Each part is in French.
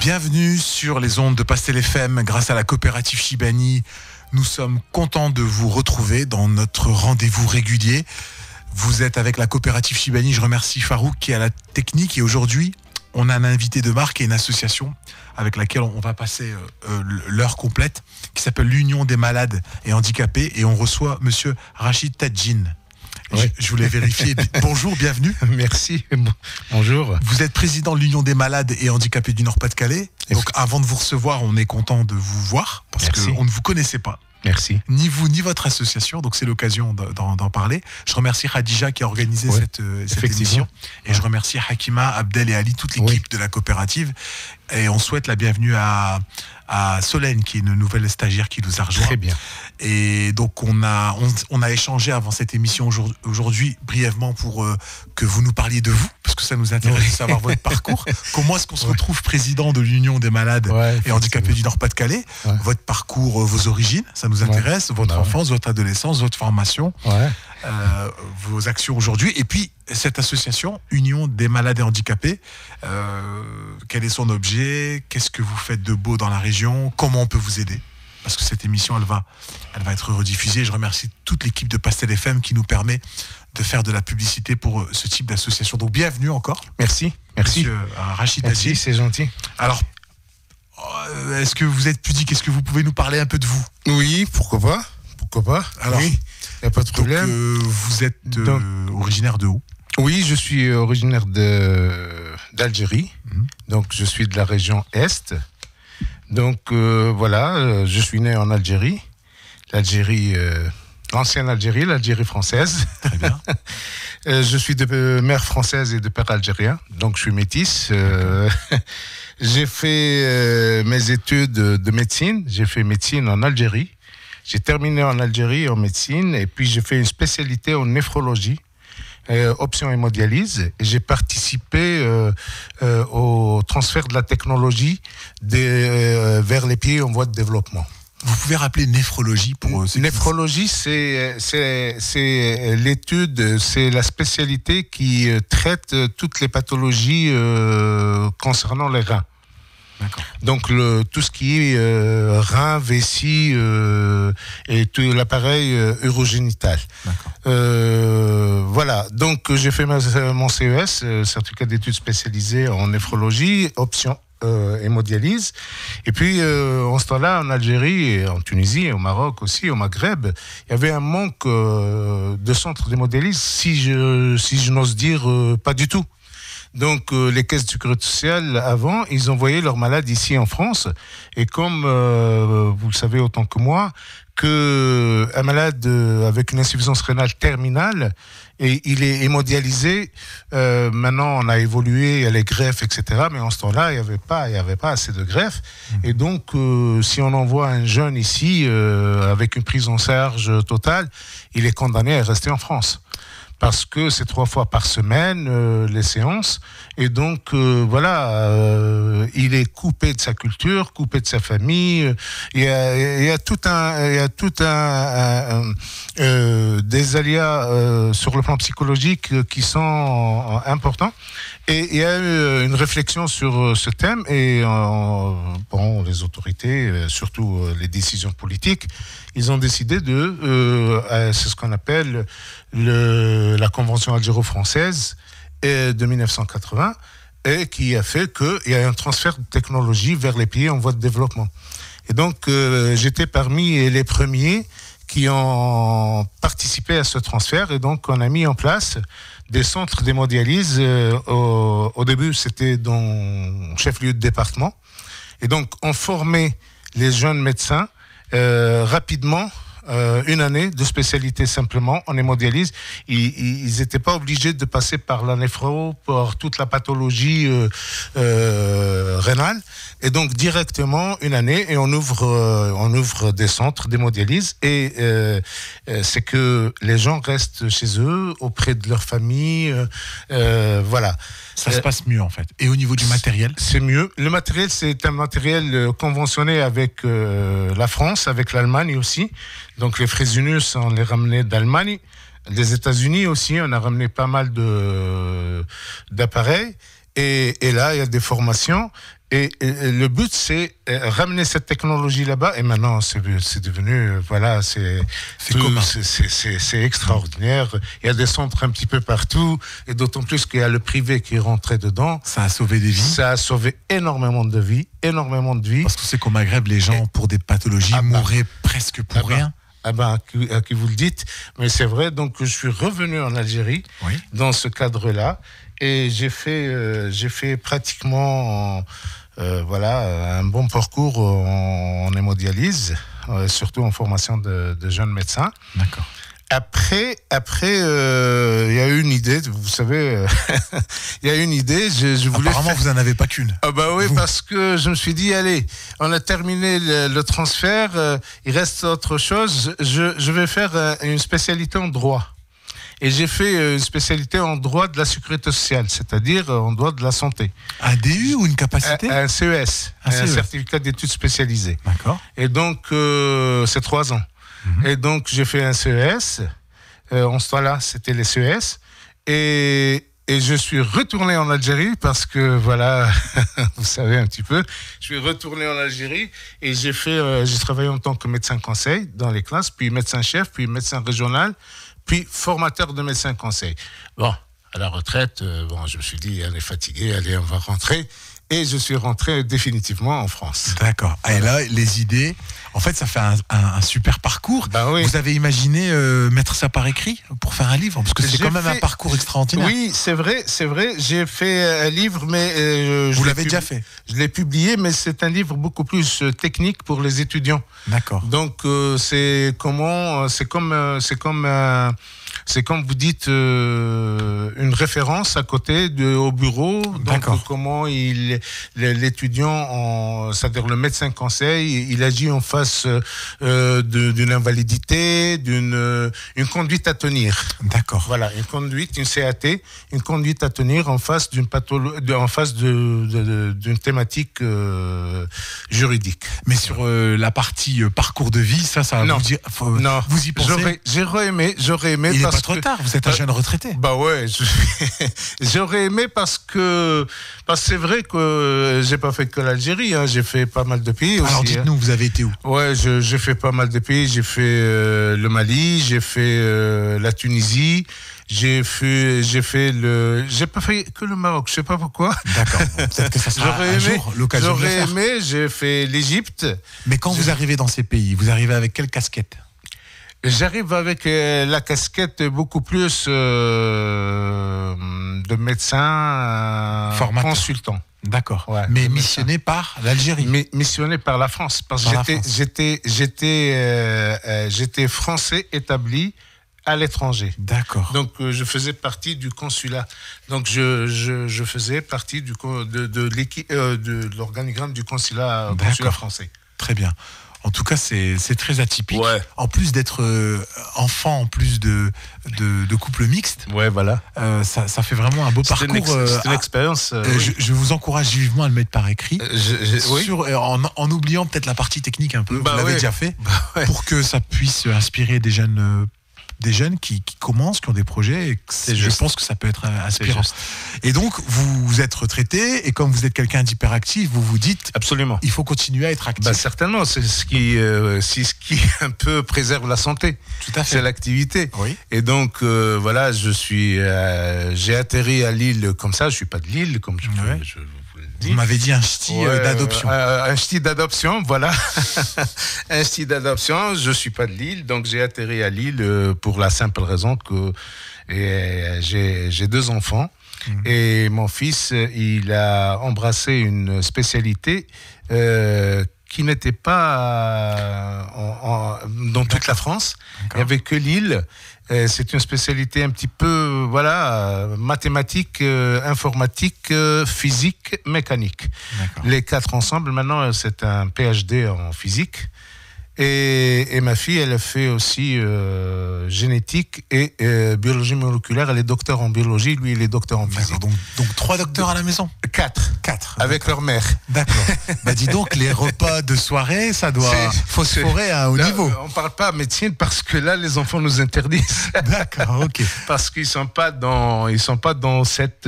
Bienvenue sur les ondes de Pastel FM grâce à la coopérative Chibani. Nous sommes contents de vous retrouver dans notre rendez-vous régulier. Vous êtes avec la coopérative Chibani. Je remercie Farouk qui est à la technique. Et aujourd'hui, on a un invité de marque et une association avec laquelle on va passer l'heure complète, qui s'appelle l'Union des malades et handicapés. Et on reçoit monsieur Rachid Tadjine. Oui. Je voulais vérifier. Bonjour, bienvenue. Merci. Bonjour. Vous êtes président de l'Union des malades et handicapés du Nord-Pas-de-Calais. Donc avant de vous recevoir, on est content de vous voir parce qu'on ne vous connaissait pas. Merci. Ni vous, ni votre association. Donc c'est l'occasion d'en parler. Je remercie Khadija qui a organisé cette émission. Et je remercie Hakima, Abdel et Ali, toute l'équipe de la coopérative. Et on souhaite la bienvenue à Solène, qui est une nouvelle stagiaire qui nous a rejoint. Très bien. Et donc on a échangé avant cette émission aujourd'hui brièvement pour que vous nous parliez de vous, parce que ça nous intéresse de savoir votre parcours. Comment est-ce qu'on se retrouve président de l'Union des malades et handicapés du Nord-Pas-de-Calais? Votre parcours, vos origines, ça nous intéresse, votre enfance, votre adolescence, votre formation, vos actions aujourd'hui. Et puis cette association, Union des malades et handicapés, quel est son objet? Qu'est-ce que vous faites de beau dans la région? Comment on peut vous aider? Parce que cette émission, elle va être rediffusée. Je remercie toute l'équipe de Pastel FM qui nous permet de faire de la publicité pour ce type d'association. Donc, bienvenue encore. Merci. Monsieur Rachid Tadjine. Merci, c'est gentil. Alors, est-ce que vous êtes pudique? Est-ce que vous pouvez nous parler un peu de vous? Oui, pourquoi pas. Alors, il n'y a pas de problème. Donc, vous êtes originaire de où? Oui, je suis originaire d'Algérie. Donc, je suis de la région Est. Donc, je suis né en Algérie. L'Algérie, l'ancienne Algérie, l'Algérie française. Très bien. Je suis de mère française et de père algérien. Donc, je suis métisse. J'ai fait mes études de médecine. J'ai fait médecine en Algérie. J'ai terminé en Algérie en médecine. Et puis, j'ai fait une spécialité en néphrologie. Option hémodialyse, et j'ai participé au transfert de la technologie vers les pays en voie de développement. Vous pouvez rappeler néphrologie pour Néphrologie, c'est l'étude, c'est la spécialité qui traite toutes les pathologies concernant les reins. D'accord. Donc tout ce qui est rein, vessie et tout l'appareil urogénital. Voilà, donc j'ai fait mon CES, certificat d'études spécialisées en néphrologie, option hémodialyse. Et puis en ce temps-là, en Algérie, et en Tunisie, et au Maroc aussi, au Maghreb, il y avait un manque de centres d'hémodialyse, si je n'ose dire, pas du tout. Donc, les caisses de sécurité sociale, avant, ils envoyaient leurs malades ici en France. Et comme vous le savez autant que moi, qu'un malade avec une insuffisance rénale terminale, et il est hémodialysé. Maintenant, on a évolué, il y a les greffes, etc. Mais en ce temps-là, il n'y avait pas assez de greffes. Et donc, si on envoie un jeune ici avec une prise en charge totale, il est condamné à rester en France. Parce que c'est 3 fois par semaine les séances, et donc il est coupé de sa culture, coupé de sa famille. Il y a tout un des aléas sur le plan psychologique qui sont importants. Et il y a eu une réflexion sur ce thème, et les autorités, surtout les décisions politiques, ils ont décidé c'est ce qu'on appelle la Convention algéro-française de 1980, et qui a fait qu'il y a un transfert de technologie vers les pays en voie de développement. Et donc, j'étais parmi les premiers qui ont participé à ce transfert, et donc on a mis en place des centres d'hémodialyse. Au début, c'était dans chef-lieu de département, et donc on formait les jeunes médecins rapidement. Une année de spécialité simplement en hémodialyse. Ils n'étaient pas obligés de passer par la néphro, par toute la pathologie rénale. Et donc directement une année, et on ouvre des centres d'hémodialyse, et c'est que les gens restent chez eux, auprès de leur famille. Voilà. Ça se passe mieux en fait. Et au niveau du matériel? C'est mieux. Le matériel, c'est un matériel conventionné avec la France, avec l'Allemagne aussi. Donc les Fresenius, on les ramenait d'Allemagne. Des États-Unis aussi, on a ramené pas mal d'appareils. Et là, il y a des formations. Et le but, c'est ramener cette technologie là-bas. Et maintenant, c'est devenu, voilà, c'est extraordinaire. Il y a des centres un petit peu partout. Et d'autant plus qu'il y a le privé qui est rentré dedans. Ça a sauvé des vies. Ça a sauvé énormément de vies. Parce que c'est qu'au Maghreb, les gens, pour des pathologies, mouraient presque pour rien. À qui vous le dites. Mais c'est vrai, donc je suis revenu en Algérie dans ce cadre-là. Et j'ai fait pratiquement un bon parcours en hémodialyse, surtout en formation de jeunes médecins. D'accord. Après, il y a eu une idée, vous savez, il y a eu une idée. Je voulais Apparemment, vous n'en avez pas qu'une. Ah bah oui, parce que je me suis dit, allez, on a terminé le transfert, il reste autre chose. Je vais faire une spécialité en droit. Et j'ai fait une spécialité en droit de la sécurité sociale, c'est-à-dire en droit de la santé. Un DU ou une capacité ? Un CES, un certificat d'études spécialisées. D'accord. Et donc, c'est 3 ans. Et donc, j'ai fait un CES. En ce temps-là, c'était les CES. Et je suis retourné en Algérie parce que, voilà, vous savez un petit peu, je suis retourné en Algérie et j'ai travaillé en tant que médecin conseil dans les classes, puis médecin chef, puis médecin régional, puis formateur de médecin conseil. Bon, à la retraite, je me suis dit, elle est fatiguée, allez, on va rentrer. Et je suis rentré définitivement en France. D'accord. Voilà. Et là, les idées, en fait, ça fait un super parcours. Ben oui. Vous avez imaginé mettre ça par écrit pour faire un livre ? Parce que c'est quand même un parcours extraordinaire. Oui, c'est vrai. J'ai fait un livre, mais... Vous l'avez déjà fait ? Je l'ai publié, mais c'est un livre beaucoup plus technique pour les étudiants. D'accord. Donc, c'est comme vous dites, une référence à côté au bureau. D'accord. Donc, comment l'étudiant, c'est-à-dire le médecin conseil, il agit en face d'une invalidité, d'une conduite à tenir. D'accord. Voilà, une CAT, une conduite à tenir en face d'une d'une thématique juridique. Mais sur la partie parcours de vie, ça non. Vous dire, non. Vous y pensez ? J'aurais aimé. Il n'est pas trop tard, vous êtes un jeune retraité. Bah ouais, j'aurais aimé parce que c'est vrai que j'ai pas fait que l'Algérie, hein, j'ai fait pas mal de pays aussi. Alors dites-nous, vous avez été où ? Ouais, j'ai fait pas mal de pays, j'ai fait le Mali, j'ai fait la Tunisie, j'ai pas fait que le Maroc, je sais pas pourquoi. D'accord, peut-être que ça sera un jour l'occasion de le faire. J'aurais aimé, j'ai fait l'Égypte. Mais quand vous arrivez dans ces pays, vous arrivez avec quelle casquette ? J'arrive avec la casquette beaucoup plus de médecin consultant. D'accord. Ouais, mais missionné par l'Algérie. Mais missionné par la France, parce que j'étais français établi à l'étranger. D'accord. Donc je faisais partie du consulat. Donc je faisais partie de l'organigramme du consulat français. Très bien. En tout cas, c'est très atypique. Ouais. En plus d'être enfant, en plus de couple mixte, ouais, voilà. Ça fait vraiment un beau parcours. C'est une expérience. Je vous encourage vivement à le mettre par écrit, oui. En oubliant peut-être la partie technique un peu, vous l'avez déjà fait, ouais. Pour que ça puisse inspirer des jeunes qui commencent, qui ont des projets, et je pense que ça peut être inspirant. Et donc, vous êtes retraité, et comme vous êtes quelqu'un d'hyperactif, vous vous dites, absolument, il faut continuer à être actif. Certainement, c'est ce qui un peu préserve la santé. Tout à fait. C'est l'activité. Oui. Et donc, voilà, j'ai atterri à Lille comme ça. Je suis pas de Lille, comme je vous le dis. Vous m'avez dit un ch'ti d'adoption. Un ch'ti d'adoption, voilà. Un ch'ti d'adoption. Je suis pas de Lille, donc j'ai atterri à Lille pour la simple raison que j'ai 2 enfants. Et mon fils, il a embrassé une spécialité qui n'était pas dans toute la France. Il n'y avait que Lille. C'est une spécialité un petit peu, mathématiques, informatique, physique, mécanique. D'accord. Les 4 ensemble. Maintenant, c'est un PhD en physique. Et ma fille, elle a fait aussi génétique et biologie moléculaire. Elle est docteur en biologie, lui, il est docteur en physique. Donc 3 docteurs à la maison? 4. Avec leur mère. D'accord. Bah dis donc, les repas de soirée, ça doit phosphorer à un haut niveau. On ne parle pas médecine parce que là, les enfants nous interdisent. D'accord, ok. Parce qu'ils sont pas dans cette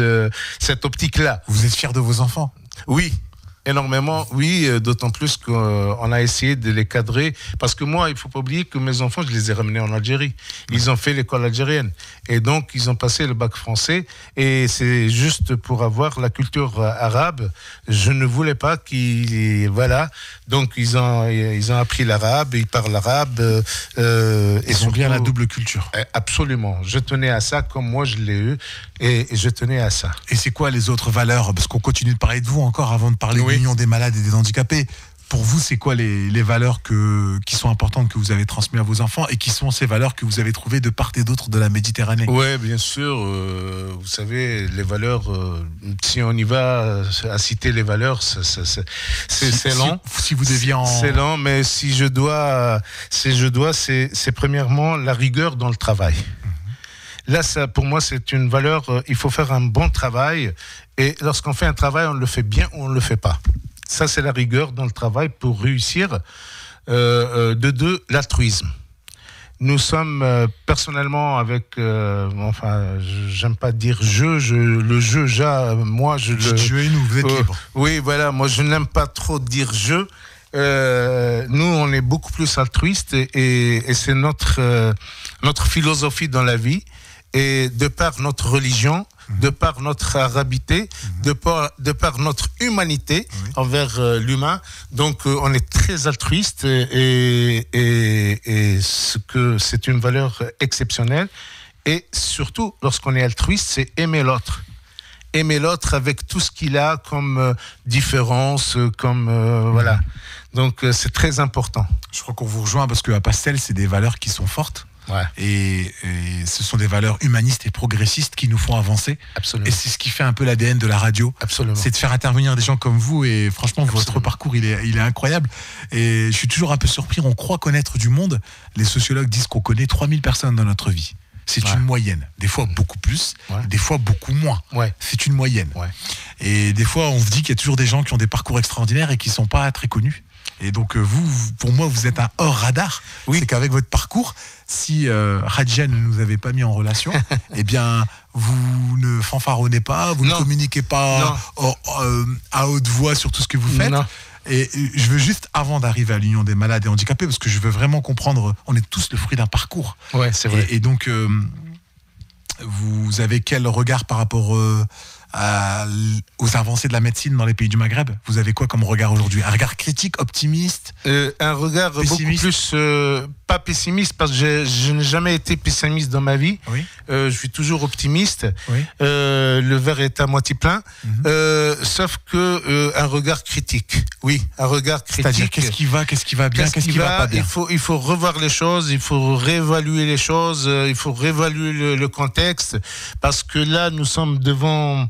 optique-là. Vous êtes fiers de vos enfants? Oui. Énormément, oui, d'autant plus qu'on a essayé de les cadrer. Parce que moi, il ne faut pas oublier que mes enfants, je les ai ramenés en Algérie. Ils ont fait l'école algérienne. Et donc, ils ont passé le bac français. Et c'est juste pour avoir la culture arabe. Je ne voulais pas qu'ils... Voilà. Donc, ils ont appris l'arabe, ils parlent l'arabe. Ils ont bien la double culture. Absolument. Je tenais à ça comme moi, je l'ai eu. Et je tenais à ça. Et c'est quoi les autres valeurs? Parce qu'on continue de parler de vous encore avant de parler de l'Union des malades et des handicapés. Pour vous, c'est quoi les valeurs qui sont importantes que vous avez transmises à vos enfants et qui sont ces valeurs que vous avez trouvées de part et d'autre de la Méditerranée? Oui, bien sûr. Vous savez, les valeurs, si on y va à citer les valeurs, c'est lent. Si vous deviez C'est lent, mais si je dois, c'est premièrement la rigueur dans le travail. Là, ça, pour moi, c'est une valeur. Il faut faire un bon travail. Et lorsqu'on fait un travail, on le fait bien ou on ne le fait pas. Ça, c'est la rigueur dans le travail pour réussir. De 2, l'altruisme. Nous sommes personnellement avec... j'aime pas dire le jeu, moi, je le... Jeu et nous, vous êtes libre. Oui, voilà, moi, je n'aime pas trop dire jeu. Nous, on est beaucoup plus altruiste et c'est notre philosophie dans la vie. Et de par notre religion, de par notre arabité, de par notre humanité envers l'humain, donc on est très altruiste et c'est une valeur exceptionnelle. Et surtout, lorsqu'on est altruiste, c'est aimer l'autre. Aimer l'autre avec tout ce qu'il a comme différence, comme voilà. Donc c'est très important. Je crois qu'on vous rejoint parce qu'à Pastel, c'est des valeurs qui sont fortes. Ouais. Et ce sont des valeurs humanistes et progressistes qui nous font avancer. Absolument. Et c'est ce qui fait un peu l'ADN de la radio. Absolument. C'est de faire intervenir des gens comme vous. Et franchement, votre parcours, il est incroyable. Et je suis toujours un peu surpris. On croit connaître du monde. Les sociologues disent qu'on connaît 3000 personnes dans notre vie. C'est une moyenne. Des fois beaucoup plus, des fois beaucoup moins. Ouais. C'est une moyenne. Ouais. Et des fois, on se dit qu'il y a toujours des gens qui ont des parcours extraordinaires et qui ne sont pas très connus. Et donc vous, pour moi, vous êtes un hors radar. Oui. C'est qu'avec votre parcours, si Hadja ne nous avait pas mis en relation, eh bien, vous ne fanfaronnez pas, vous ne communiquez pas à haute voix sur tout ce que vous faites. Non. Et je veux juste, avant d'arriver à l'Union des malades et handicapés, parce que je veux vraiment comprendre, on est tous le fruit d'un parcours. Ouais, c'est vrai. Et donc, vous avez quel regard par rapport aux avancées de la médecine dans les pays du Maghreb? Vous avez quoi comme regard aujourd'hui? Un regard critique, optimiste? Un regard pessimiste. Beaucoup plus... pas pessimiste, parce que je n'ai jamais été pessimiste dans ma vie. Oui. Je suis toujours optimiste. Oui. Le verre est à moitié plein. Sauf que un regard critique. Oui, un regard critique. C'est-à-dire qu'est-ce qui va bien, qu'est-ce qui va pas bien? Il faut revoir les choses, il faut réévaluer les choses, il faut réévaluer le contexte, parce que là, nous sommes devant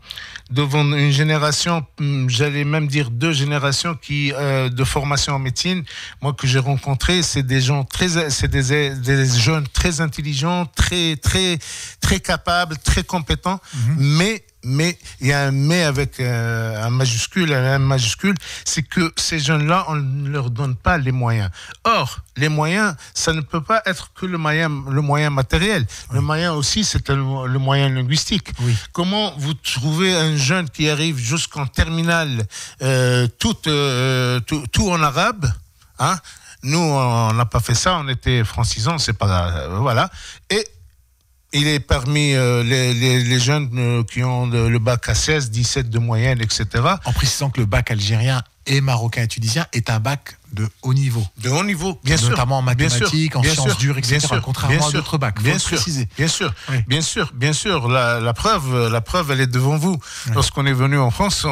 une génération, j'allais même dire 2 générations de formation en médecine, moi que j'ai rencontré, c'est des gens c'est des jeunes très intelligents, très très très capables, très compétents, mais il y a un mais avec un majuscule, c'est que ces jeunes-là, on ne leur donne pas les moyens. Or, les moyens, ça ne peut pas être que le moyen matériel. Le moyen aussi, c'est le moyen linguistique. Oui. Comment vous trouvez un jeune qui arrive jusqu'en terminale, tout en arabe, hein? Nous, on n'a pas fait ça, on était francisants, c'est pas... voilà. Et il est parmi les jeunes qui ont le bac à 16, 17 de moyenne, etc. En précisant que le bac algérien et marocain et tunisien est un bac de haut niveau. De haut niveau, bien sûr. Notamment en mathématiques, en sciences dures, etc. Bien sûr, contrairement à d'autres bacs. Bien sûr, oui. Bien sûr. La preuve, elle est devant vous. Oui. Lorsqu'on est venu en France...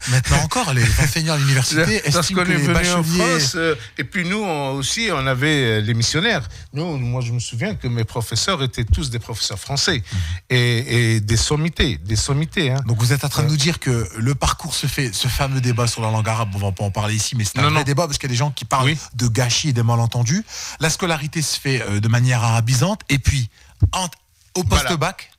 Maintenant encore, les enseignants à l'université estiment que les bacheliers... En France, et puis nous aussi, on avait les missionnaires. Moi, je me souviens que mes professeurs étaient tous des professeurs français. Et des sommités. Hein. Donc vous êtes en train de nous dire que le parcours se fait, ce fameux débat sur la langue arabe arabe, on va pas en parler ici, mais c'est un vrai débat parce qu'il y a des gens qui parlent de gâchis et de malentendus. La scolarité se fait de manière arabisante, et puis au post-bac,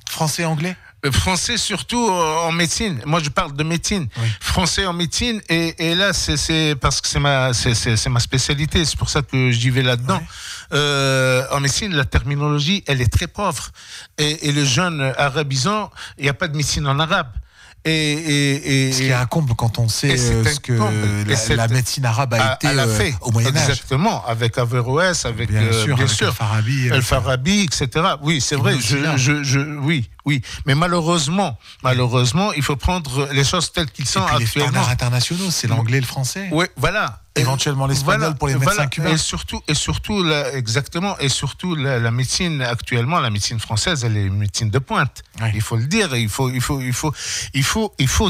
français-anglais. Français surtout en médecine. Moi, je parle de médecine. Français en médecine, et là, c'est parce que c'est ma spécialité. C'est pour ça que j'y vais là-dedans. En médecine, la terminologie, elle est très pauvre. Et le jeune arabisant, il n'y a pas de médecine en arabe. Ce qui est un comble quand on sait ce que la médecine arabe a été au Moyen-Âge. Exactement, avec Averroès, avec bien sûr Al-Farabi, etc. Oui, c'est vrai. Oui. Mais malheureusement, il faut prendre les choses telles qu'ils sont actuellement. Les standards internationaux, c'est l'anglais et le français. Oui, voilà. Éventuellement l'espagnol pour les médecins cubains. Et surtout la médecine actuellement, la médecine française, elle est une médecine de pointe. Il faut le dire. Il faut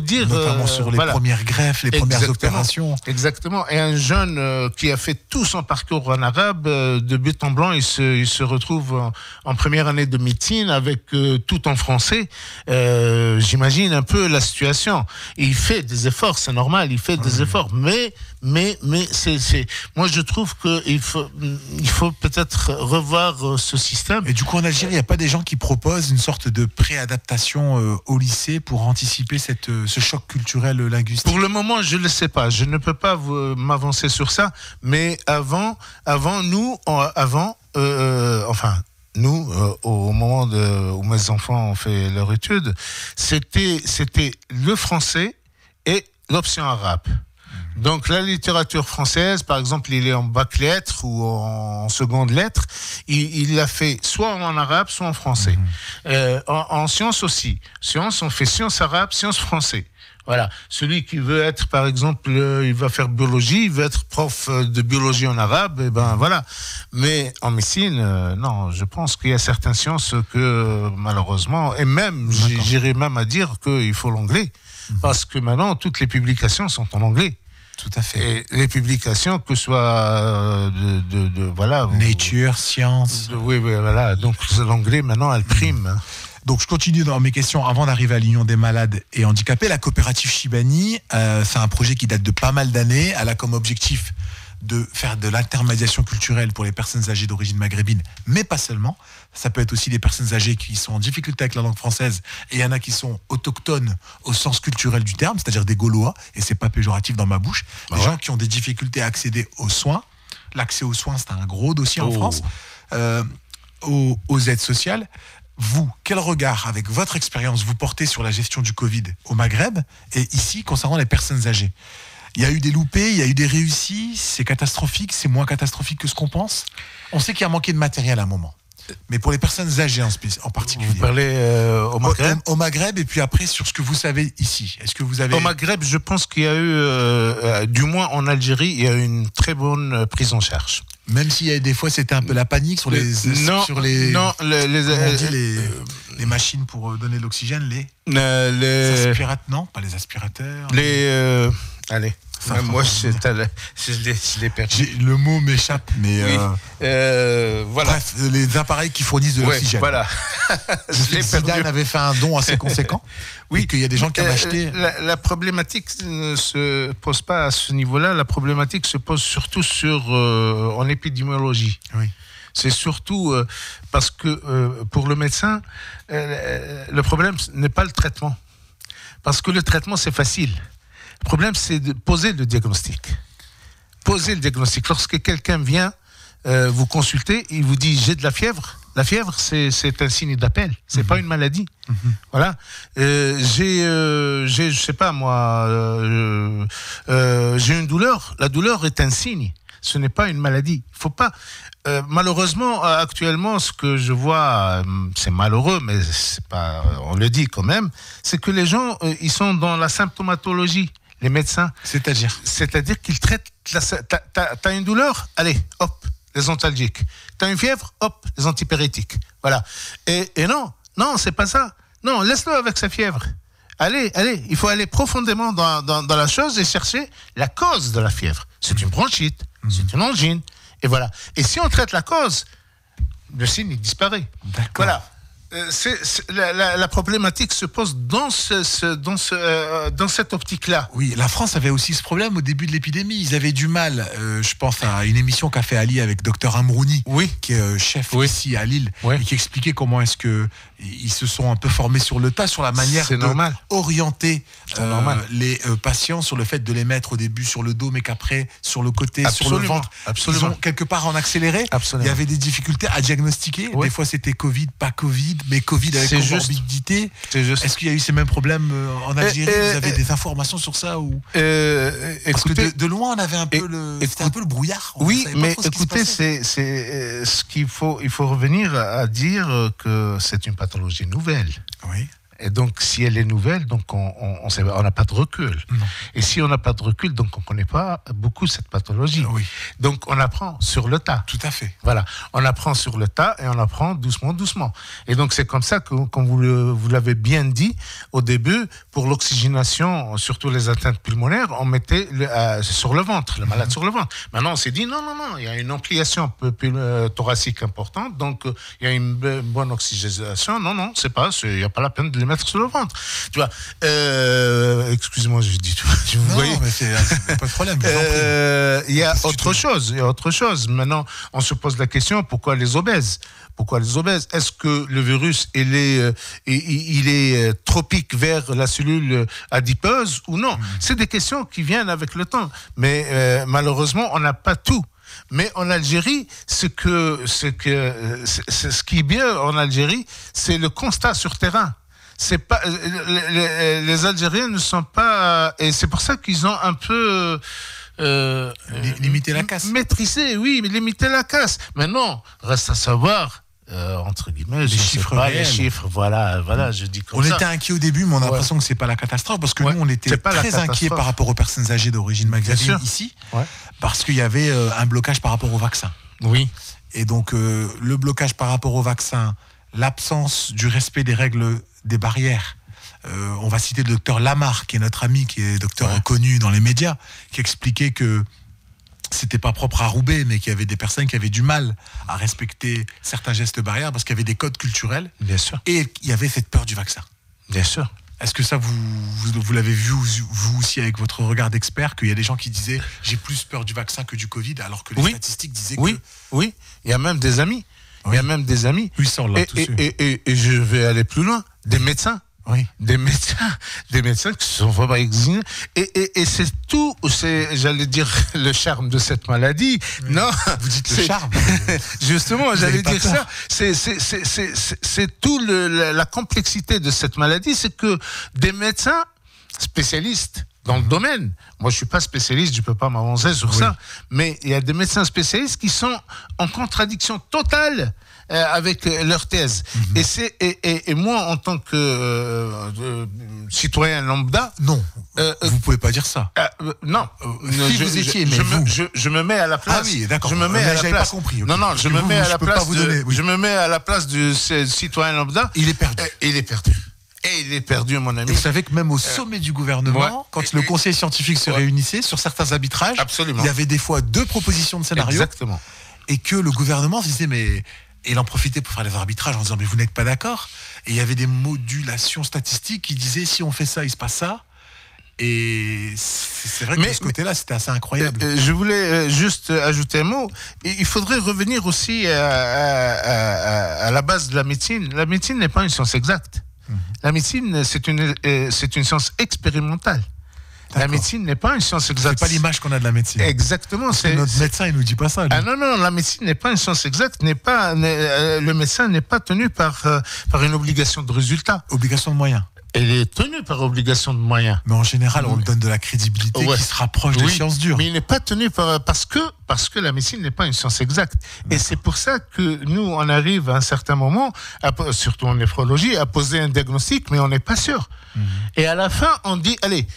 dire. Notamment sur les premières greffes, les premières opérations. Exactement. Et un jeune qui a fait tout son parcours en arabe, de but en blanc, il se retrouve en première année de médecine avec tout en français. J'imagine un peu la situation. Et il fait des efforts, c'est normal. Il fait des efforts, mais moi je trouve qu'il faut peut-être revoir ce système. Et du coup en Algérie, il n'y a pas des gens qui proposent une sorte de préadaptation au lycée pour anticiper ce choc culturel linguistique? Pour le moment, je ne le sais pas. Je ne peux pas m'avancer sur ça. Mais nous, au moment où mes enfants ont fait leur étude, c'était le français et l'option arabe. Donc la littérature française, par exemple, il est en bac lettres ou en seconde lettres, il l'a fait soit en arabe, soit en français. En sciences aussi. Sciences, on fait sciences arabes, sciences français. Voilà. Celui qui veut être, par exemple, il va faire biologie, il veut être prof de biologie en arabe, et ben voilà. Mais en médecine, non, je pense qu'il y a certaines sciences que, malheureusement, et même, j'irais même à dire qu'il faut l'anglais. Parce que maintenant, toutes les publications sont en anglais. Tout à fait. Et les publications, que ce soit voilà. Nature, Science. Oui, voilà. Donc l'anglais, maintenant, elle prime. Donc je continue dans mes questions avant d'arriver à l'Union des malades et handicapés. La coopérative Chibani, c'est un projet qui date de pas mal d'années. Elle a comme objectif de faire de l'intermédiation culturelle pour les personnes âgées d'origine maghrébine, mais pas seulement. Ça peut être aussi des personnes âgées qui sont en difficulté avec la langue française, et il y en a qui sont autochtones au sens culturel du terme, c'est-à-dire des Gaulois, et c'est pas péjoratif dans ma bouche, des gens qui ont des difficultés à accéder aux soins. L'accès aux soins, c'est un gros dossier en France, aux aides sociales. Vous, quel regard, avec votre expérience, vous portez sur la gestion du Covid au Maghreb et ici concernant les personnes âgées? Il y a eu des loupés, il y a eu des réussis, c'est catastrophique, c'est moins catastrophique que ce qu'on pense. On sait qu'il y a manqué de matériel à un moment. Mais pour les personnes âgées en particulier. Vous parlez au Maghreb? Au Maghreb, et puis après sur ce que vous savez ici. Est-ce que vous avez... Au Maghreb, je pense qu'il y a eu, du moins en Algérie, il y a eu une très bonne prise en charge. Même s'il y a des fois c'était un peu la panique sur les machines pour donner de l'oxygène, les aspirateurs, non, pas les aspirateurs. Allez. Moi, je l'ai perdu. Le mot m'échappe, mais voilà. Bref, les appareils qui fournissent de l'oxygène. Voilà. Zidane avait fait un don assez conséquent. Oui, qu'il y a des gens qui ont acheté. La problématique ne se pose pas à ce niveau-là. La problématique se pose surtout en épidémiologie. Oui. C'est surtout parce que pour le médecin, le problème n'est pas le traitement. Parce que le traitement, c'est facile. Le problème, c'est de poser le diagnostic. Poser le diagnostic. Lorsque quelqu'un vient vous consulter, il vous dit « j'ai de la fièvre ». La fièvre, c'est un signe d'appel. C'est pas une maladie. Voilà. Je sais pas moi, j'ai une douleur. La douleur est un signe. Ce n'est pas une maladie. Faut pas. Malheureusement, actuellement, ce que je vois, c'est malheureux, mais c'est pas. On le dit quand même, c'est que les gens, ils sont dans la symptomatologie. Les médecins. C'est-à-dire qu'ils traitent. T'as une douleur, allez, hop, les antalgiques. T'as une fièvre, hop, les antipyrétiques. Voilà. Et non, c'est pas ça. Non, laisse-le avec sa fièvre. Allez, il faut aller profondément dans la chose et chercher la cause de la fièvre. C'est une bronchite, c'est une angine, et voilà. Et si on traite la cause, le signe il disparaît. D'accord. Voilà. La problématique se pose dans cette optique-là. Oui, la France avait aussi ce problème au début de l'épidémie. Ils avaient du mal, je pense à une émission qu'a fait Ali avec Dr Amrouni, qui est chef ici à Lille, et qui expliquait comment est-ce que ils se sont un peu formés sur le tas, sur la manière d'orienter les patients, sur le fait de les mettre au début sur le dos, mais qu'après sur le côté, sur le ventre. Ils ont quelque part en accéléré. Il y avait des difficultés à diagnostiquer. Des fois c'était Covid, pas Covid, mais Covid avec comorbidité. Est-ce qu'il y a eu ces mêmes problèmes en Algérie? Vous avez des informations sur ça ou... Parce que de loin on avait un peu c'était un peu le brouillard. Oui, mais écoutez, c'est ce qu'il faut. Il faut revenir à dire que c'est une pathologie nouvelle. Oui. Et donc, si elle est nouvelle, donc on n'a pas de recul. Non. Et si on n'a pas de recul, donc on ne connaît pas beaucoup cette pathologie. Oui. Donc, on apprend sur le tas. Tout à fait. Voilà. On apprend sur le tas et on apprend doucement, doucement. Et donc, c'est comme ça que, comme vous l'avez bien dit au début, pour l'oxygénation, surtout les atteintes pulmonaires, on mettait sur le ventre, le malade sur le ventre. Maintenant, on s'est dit, non, il y a une ampliation thoracique importante, donc il y a une bonne oxygénation. Non, il n'y a pas la peine de les mettre sur le ventre. Tu vois, excusez-moi, je dis tout. Non, mais c'est pas de problème. Il y a autre chose. Maintenant, on se pose la question, pourquoi les obèses? Est-ce que le virus, il est tropique vers la cellule adipeuse ou non? C'est des questions qui viennent avec le temps. Mais malheureusement, on n'a pas tout. Mais en Algérie, ce qui est bien en Algérie, c'est le constat sur terrain. C'est pas les Algériens ne sont pas, et c'est pour ça qu'ils ont un peu limité la casse. Maîtrisé, oui, mais limiter la casse. Mais non, reste à savoir. Entre guillemets, les chiffres, voilà, je dis comme ça. On était inquiets au début, mais on a l'impression que c'est pas la catastrophe, parce que nous, on était très inquiets par rapport aux personnes âgées d'origine maghrébine ici, parce qu'il y avait un blocage par rapport au vaccin. Oui. Et donc, le blocage par rapport au vaccin, l'absence du respect des règles, des barrières. On va citer le docteur Lamar, qui est notre ami, qui est docteur connu dans les médias, qui expliquait que c'était pas propre à Roubaix, mais qu'il y avait des personnes qui avaient du mal à respecter certains gestes barrières parce qu'il y avait des codes culturels. Bien sûr. Et il y avait cette peur du vaccin. Bien sûr. Est-ce que ça, vous l'avez vu, vous aussi, avec votre regard d'expert, qu'il y a des gens qui disaient « j'ai plus peur du vaccin que du Covid », alors que les statistiques disaient que... Oui, il y a même des amis. Oui, ça, on l'a tous eu. Et je vais aller plus loin. Des médecins. Oui. Des médecins qui se sont vraiment exilés. Et c'est tout, j'allais dire, le charme de cette maladie. Oui. Non. Vous dites le charme. Justement, j'allais dire ça. C'est tout la complexité de cette maladie, c'est que des médecins spécialistes dans le domaine. Moi, je suis pas spécialiste, je peux pas m'avancer sur ça. Mais il y a des médecins spécialistes qui sont en contradiction totale avec leur thèse. Et moi, en tant que citoyen lambda... Non, vous pouvez pas dire ça. Non. Si vous étiez, mais je me mets à la place... Ah oui, d'accord. Je me mets à la place... pas compris. Okay. Non, je me mets à la place je me mets à la place du citoyen lambda. Il est perdu. Et il est perdu, mon ami. Et vous savez que même au sommet du gouvernement, quand le conseil scientifique se réunissait sur certains arbitrages, il y avait des fois 2 propositions de scénario. Exactement. Et que le gouvernement se disait, mais... Et il en profitait pour faire des arbitrages en disant, mais vous n'êtes pas d'accord. Et il y avait des modulations statistiques qui disaient, si on fait ça, il se passe ça. Et c'est vrai que de ce côté-là, c'était assez incroyable. Je voulais juste ajouter un mot. Il faudrait revenir aussi à la base de la médecine. La médecine n'est pas une science exacte. La médecine, c'est une science expérimentale. La médecine n'est pas une science exacte. C'est pas l'image qu'on a de la médecine. Exactement. Notre médecin, il nous dit pas ça. Ah non, la médecine n'est pas une science exacte. Le médecin n'est pas tenu par une obligation de résultat. Obligation de moyens. Elle est tenue par obligation de moyens. Mais en général, on lui donne de la crédibilité qui se rapproche des sciences dures. Mais il n'est pas tenu parce que la médecine n'est pas une science exacte. Et c'est pour ça que nous, on arrive à un certain moment, surtout en néphrologie, à poser un diagnostic, mais on n'est pas sûr. Et à la fin, on dit, allez,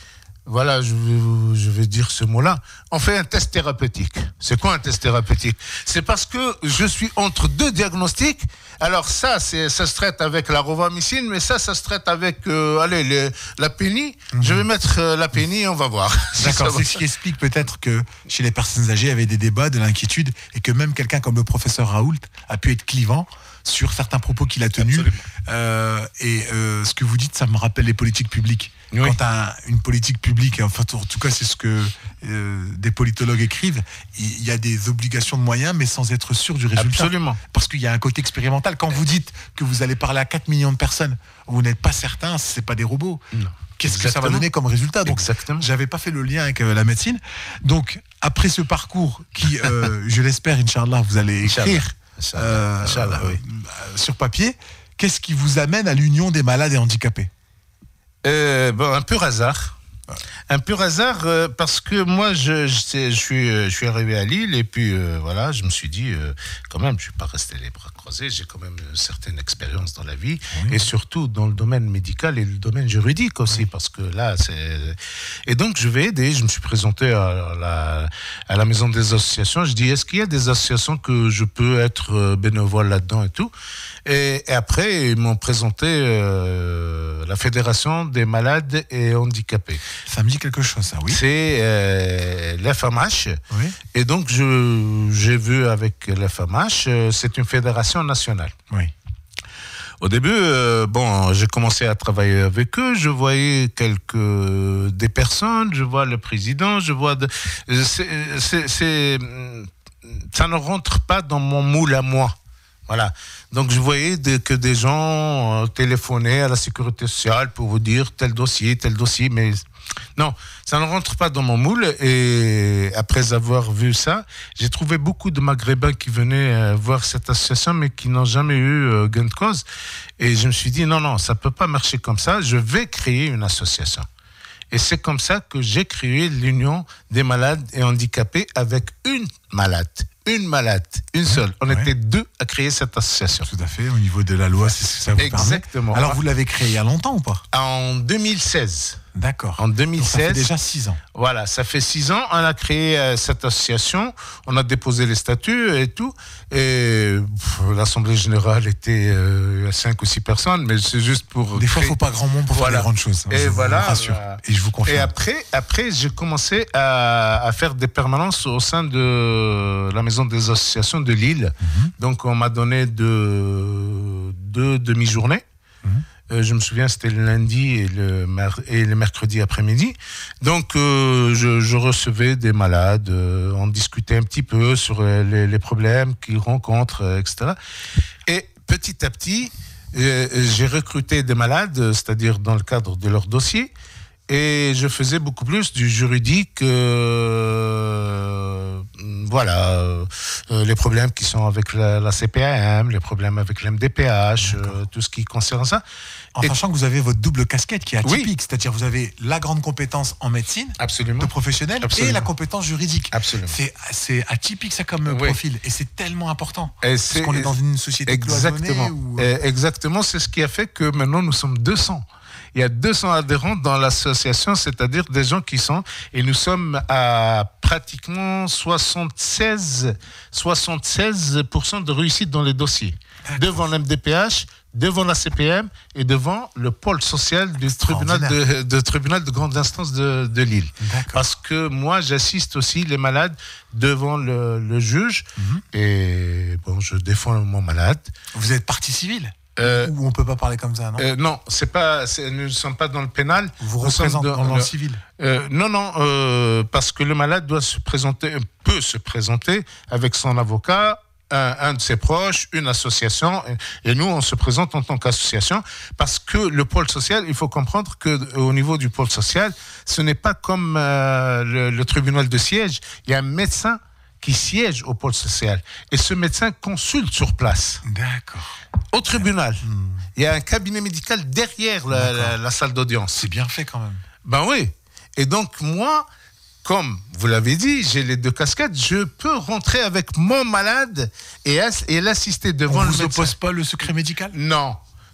voilà, je vais dire ce mot-là. On fait un test thérapeutique. C'est quoi un test thérapeutique? C'est parce que je suis entre 2 diagnostics. Alors ça se traite avec la rovamicine, mais ça se traite avec la pénie. Je vais mettre la pénie et on va voir. D'accord, c'est ce qui explique peut-être que chez les personnes âgées, il y avait des débats, de l'inquiétude, et que même quelqu'un comme le professeur Raoult a pu être clivant sur certains propos qu'il a tenus. Ce que vous dites, ça me rappelle les politiques publiques. Oui. Quand tu as une politique publique, enfin, en tout cas c'est ce que des politologues écrivent, il y a des obligations de moyens mais sans être sûr du résultat. Absolument. Parce qu'il y a un côté expérimental. Quand vous dites que vous allez parler à 4 millions de personnes, vous n'êtes pas certain, c'est pas des robots. Non. Qu'est-ce que ça va donner comme résultat? Donc, j'avais pas fait le lien avec la médecine. Donc, après ce parcours qui, je l'espère, Inch'Allah, vous allez écrire oui. Sur papier, qu'est-ce qui vous amène à l'Union des malades et handicapés? Un pur hasard. Un pur hasard parce que moi je suis arrivé à Lille et puis voilà, je me suis dit quand même je ne vais pas rester les bras croisés, j'ai quand même une certaine expérience dans la vie, oui. Et surtout dans le domaine médical et le domaine juridique aussi, oui. Parce que là c'est... Et donc je vais aider, je me suis présenté à la maison des associations, je dis est-ce qu'il y a des associations que je peux être bénévole là-dedans et tout, et après ils m'ont présenté la Fédération des malades et handicapés. Ça me dit quelque chose, ça, oui. C'est l'FMH. Oui. Et donc, j'ai vu avec l'FMH, c'est une fédération nationale. Oui. Au début, j'ai commencé à travailler avec eux. Je voyais des personnes, je vois le président, je vois... ça ne rentre pas dans mon moule à moi. Voilà. Donc, je voyais que des gens téléphonaient à la sécurité sociale pour vous dire tel dossier, mais non, ça ne rentre pas dans mon moule. Et après avoir vu ça, j'ai trouvé beaucoup de Maghrébins qui venaient voir cette association, mais qui n'ont jamais eu gain de cause. Et je me suis dit, non, ça ne peut pas marcher comme ça. Je vais créer une association. Et c'est comme ça que j'ai créé l'Union des malades et handicapés avec une seule. On était deux à créer cette association. Tout à fait, au niveau de la loi, c'est ce que ça vous permet. Exactement. Alors, vous l'avez créé il y a longtemps ou pas? En 2016. D'accord. En 2016. Donc, ça fait déjà 6 ans. Voilà, ça fait 6 ans. On a créé cette association. On a déposé les statuts et tout. Et l'Assemblée Générale était à 5 ou 6 personnes, mais c'est juste pour... Des fois, il ne faut pas grand monde pour faire des grandes choses. Et je vous rassure. Et je vous confirme. Et après j'ai commencé à faire des permanences au sein de la maison des associations de Lille. Donc, on m'a donné deux demi-journées. Je me souviens, c'était le lundi et le mercredi après-midi. Donc, je recevais des malades, on discutait un petit peu sur les problèmes qu'ils rencontrent, etc. Et petit à petit, j'ai recruté des malades, c'est-à-dire dans le cadre de leur dossier, et je faisais beaucoup plus du juridique, les problèmes qui sont avec la CPAM, les problèmes avec l'MDPH, tout ce qui concerne ça. En sachant que vous avez votre double casquette qui est atypique, oui. C'est-à-dire vous avez la grande compétence en médecine, absolument, de professionnel, absolument, et la compétence juridique. Absolument. C'est atypique ça comme profil, et c'est tellement important. Parce qu'on est dans une société exactement, cloisonnée. Exactement, c'est ce qui a fait que maintenant nous sommes 200. Il y a 200 adhérents dans l'association, c'est-à-dire des gens qui sont... Et nous sommes à pratiquement 76% de réussite dans les dossiers. D'accord. Devant l'MDPH, devant la CPM et devant le pôle social du tribunal de grande instance de Lille. D'accord. Parce que moi, j'assiste aussi les malades devant le juge. Et je défends mon malade. Vous êtes partie civile ? Ou on peut pas parler comme ça, non? Non, nous ne sommes pas dans le pénal. Vous représentez dans le civil? Non, parce que le malade peut se présenter avec son avocat, un de ses proches, une association, et nous, on se présente en tant qu'association, parce que le pôle social, il faut comprendre qu'au niveau du pôle social, ce n'est pas comme le tribunal de siège. Il y a un médecin qui siège au pôle social. Et ce médecin consulte sur place. D'accord. Au tribunal. Il y a un cabinet médical derrière la salle d'audience. C'est bien fait quand même. Ben oui. Et donc moi, comme vous l'avez dit, j'ai les deux casquettes, je peux rentrer avec mon malade et l'assister devant le médecin. On ne vous oppose pas le secret médical ?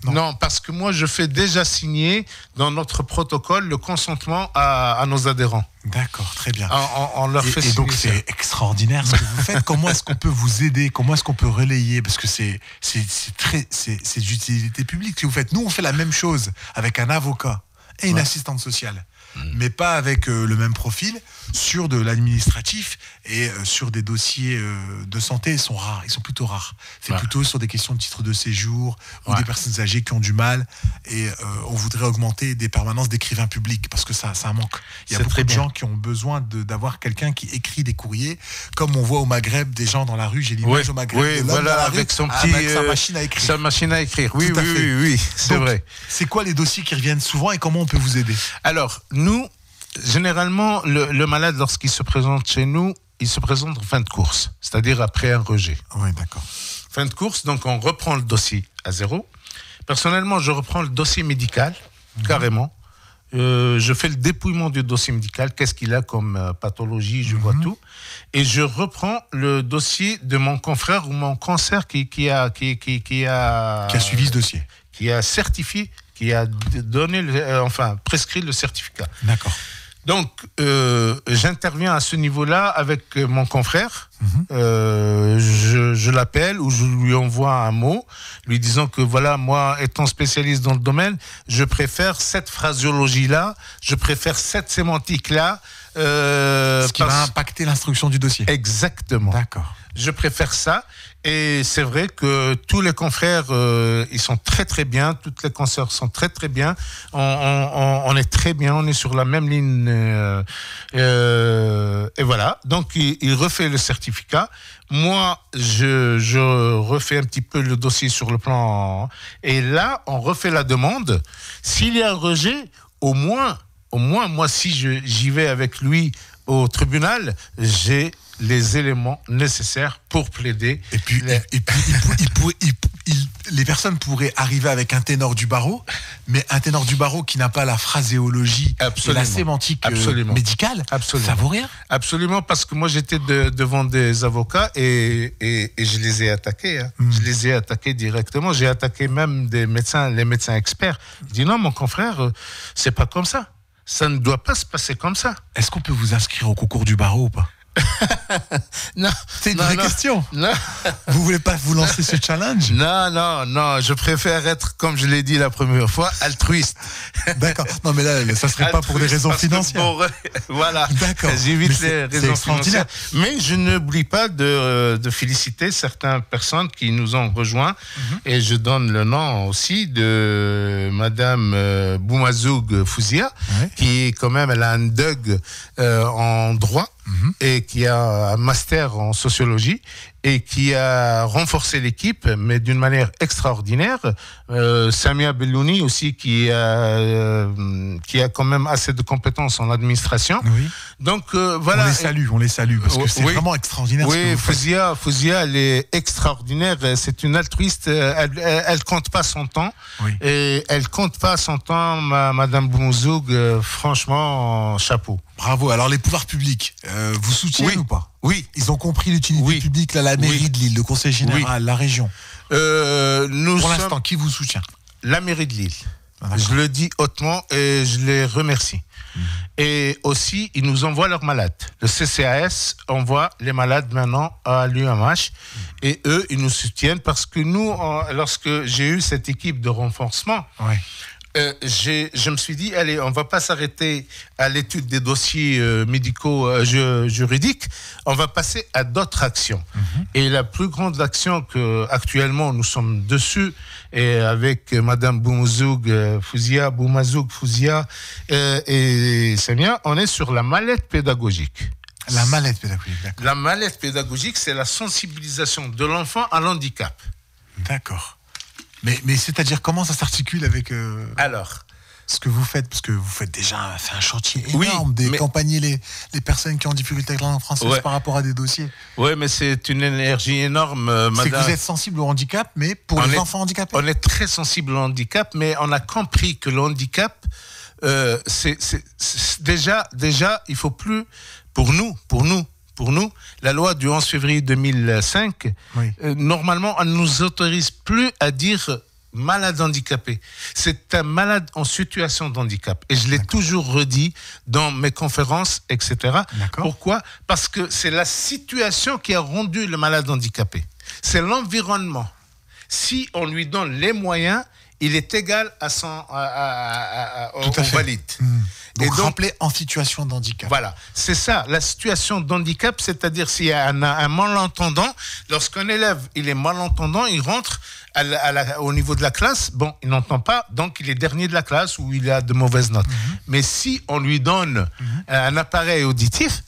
Non, parce que moi, je fais déjà signer dans notre protocole le consentement à nos adhérents. D'accord, très bien. On leur fait signer. Et donc, c'est extraordinaire ce que vous faites. Comment est-ce qu'on peut vous aider? Comment est-ce qu'on peut relayer? Parce que c'est d'utilité publique ce que vous faites. Nous, on fait la même chose avec un avocat et une assistante sociale. Mais pas avec le même profil. sur de l'administratif et sur des dossiers de santé, ils sont rares, ils sont plutôt rares. C'est plutôt sur des questions de titre de séjour ou des personnes âgées qui ont du mal et on voudrait augmenter des permanences d'écrivains publics parce que ça manque. Il y a beaucoup de gens qui ont besoin d'avoir quelqu'un qui écrit des courriers, comme on voit au Maghreb des gens dans la rue, j'ai l'image au Maghreb de l'homme dans la rue, avec sa machine à écrire. Sa machine à écrire, oui, c'est vrai. C'est quoi les dossiers qui reviennent souvent et comment on peut vous aider? Alors, nous, généralement, le malade, lorsqu'il se présente chez nous, il se présente en fin de course, c'est-à-dire après un rejet. Oui, d'accord. Fin de course, donc on reprend le dossier à zéro. Personnellement, je reprends le dossier médical, carrément. Je fais le dépouillement du dossier médical, qu'est-ce qu'il a comme pathologie, je vois tout. Et je reprends le dossier de mon confrère ou mon cancer qui a suivi ce dossier. Qui a certifié, qui a donné, prescrit le certificat. D'accord. Donc, j'interviens à ce niveau-là avec mon confrère. Je l'appelle ou je lui envoie un mot lui disant que voilà, moi, étant spécialiste dans le domaine, je préfère cette phraséologie-là, je préfère cette sémantique-là. Ce qui va impacter l'instruction du dossier. Exactement. D'accord. Je préfère ça. Et c'est vrai que tous les confrères, ils sont très très bien. Toutes les consoeurs sont très très bien. On est très bien. On est sur la même ligne. Et voilà. Donc il refait le certificat. Moi, je refais un petit peu le dossier sur le plan. Et là, on refait la demande. S'il y a un rejet, au moins, moi, si j'y vais avec lui au tribunal, j'ai les éléments nécessaires pour plaider. Et puis, les personnes pourraient arriver avec un ténor du barreau, mais un ténor du barreau qui n'a pas la phraséologie et la sémantique médicale, ça vaut rien. Absolument, parce que moi j'étais devant des avocats et je les ai attaqués. Je les ai attaqués directement. J'ai attaqué même les médecins experts. Je dis non, mon confrère, c'est pas comme ça. Ça ne doit pas se passer comme ça. Est-ce qu'on peut vous inscrire au concours du barreau ou pas? Non, c'est une vraie question. Non. Vous voulez pas vous lancer ce challenge? Non. Je préfère être, comme je l'ai dit la première fois, altruiste. D'accord. Non, mais là, ça serait pas pour des raisons financières. Voilà. D'accord. J'évite les raisons financières. Mais je n'oublie pas de féliciter certaines personnes qui nous ont rejoints. Et je donne le nom aussi de Madame Boumazoug Fouzia, qui est quand même, elle a un DUG en droit. Et qui a un master en sociologie et qui a renforcé l'équipe, mais d'une manière extraordinaire. Samia Bellouni aussi, qui a quand même assez de compétences en administration. Oui. Donc voilà. On les salue parce que c'est vraiment extraordinaire. Oui, Fouzia, elle est extraordinaire. C'est une altruiste. Elle compte pas son temps. Oui. Et elle compte pas son temps, Madame Boumazoug. Franchement, chapeau. Bravo. Alors les pouvoirs publics, vous soutiennent ou pas? Oui. Ils ont compris l'utilité publique, la mairie de Lille, le conseil général, la région. Pour l'instant, qui vous soutient? La mairie de Lille. Je le dis hautement et je les remercie. Et aussi, ils nous envoient leurs malades. Le CCAS envoie les malades maintenant à l'UMH et eux, ils nous soutiennent parce que nous, lorsque j'ai eu cette équipe de renforcement, je me suis dit, allez, on va pas s'arrêter à l'étude des dossiers médicaux juridiques, on va passer à d'autres actions. Et la plus grande action que actuellement nous sommes dessus, et avec Madame Boumazoug Fouzia et Samia, on est sur la mallette pédagogique. La mallette pédagogique, d'accord. La mallette pédagogique, c'est la sensibilisation de l'enfant à l'handicap. D'accord. Mais c'est-à-dire, comment ça s'articule avec ce que vous faites? Parce que vous faites déjà un chantier énorme d'accompagner les personnes qui ont difficulté avec la langue française par rapport à des dossiers. Oui, mais c'est une énergie énorme, madame. C'est que vous êtes sensible au handicap, mais pour les enfants handicapés. On est très sensible au handicap, mais on a compris que le handicap, c'est déjà, il faut plus, pour nous, la loi du 11 février 2005, normalement, elle ne nous autorise plus à dire malade handicapé. C'est un malade en situation de handicap. Et je l'ai toujours redit dans mes conférences, etc. D'accord. Pourquoi? Parce que c'est la situation qui a rendu le malade handicapé. C'est l'environnement. Si on lui donne les moyens, il est égal à au valide. Donc, rappelé en situation de handicap. Voilà, c'est ça, la situation de handicap, c'est-à-dire s'il y a un malentendant, lorsqu'un élève il est malentendant, il rentre au niveau de la classe, bon, il n'entend pas, donc il est dernier de la classe ou il a de mauvaises notes. Mais si on lui donne un appareil auditif,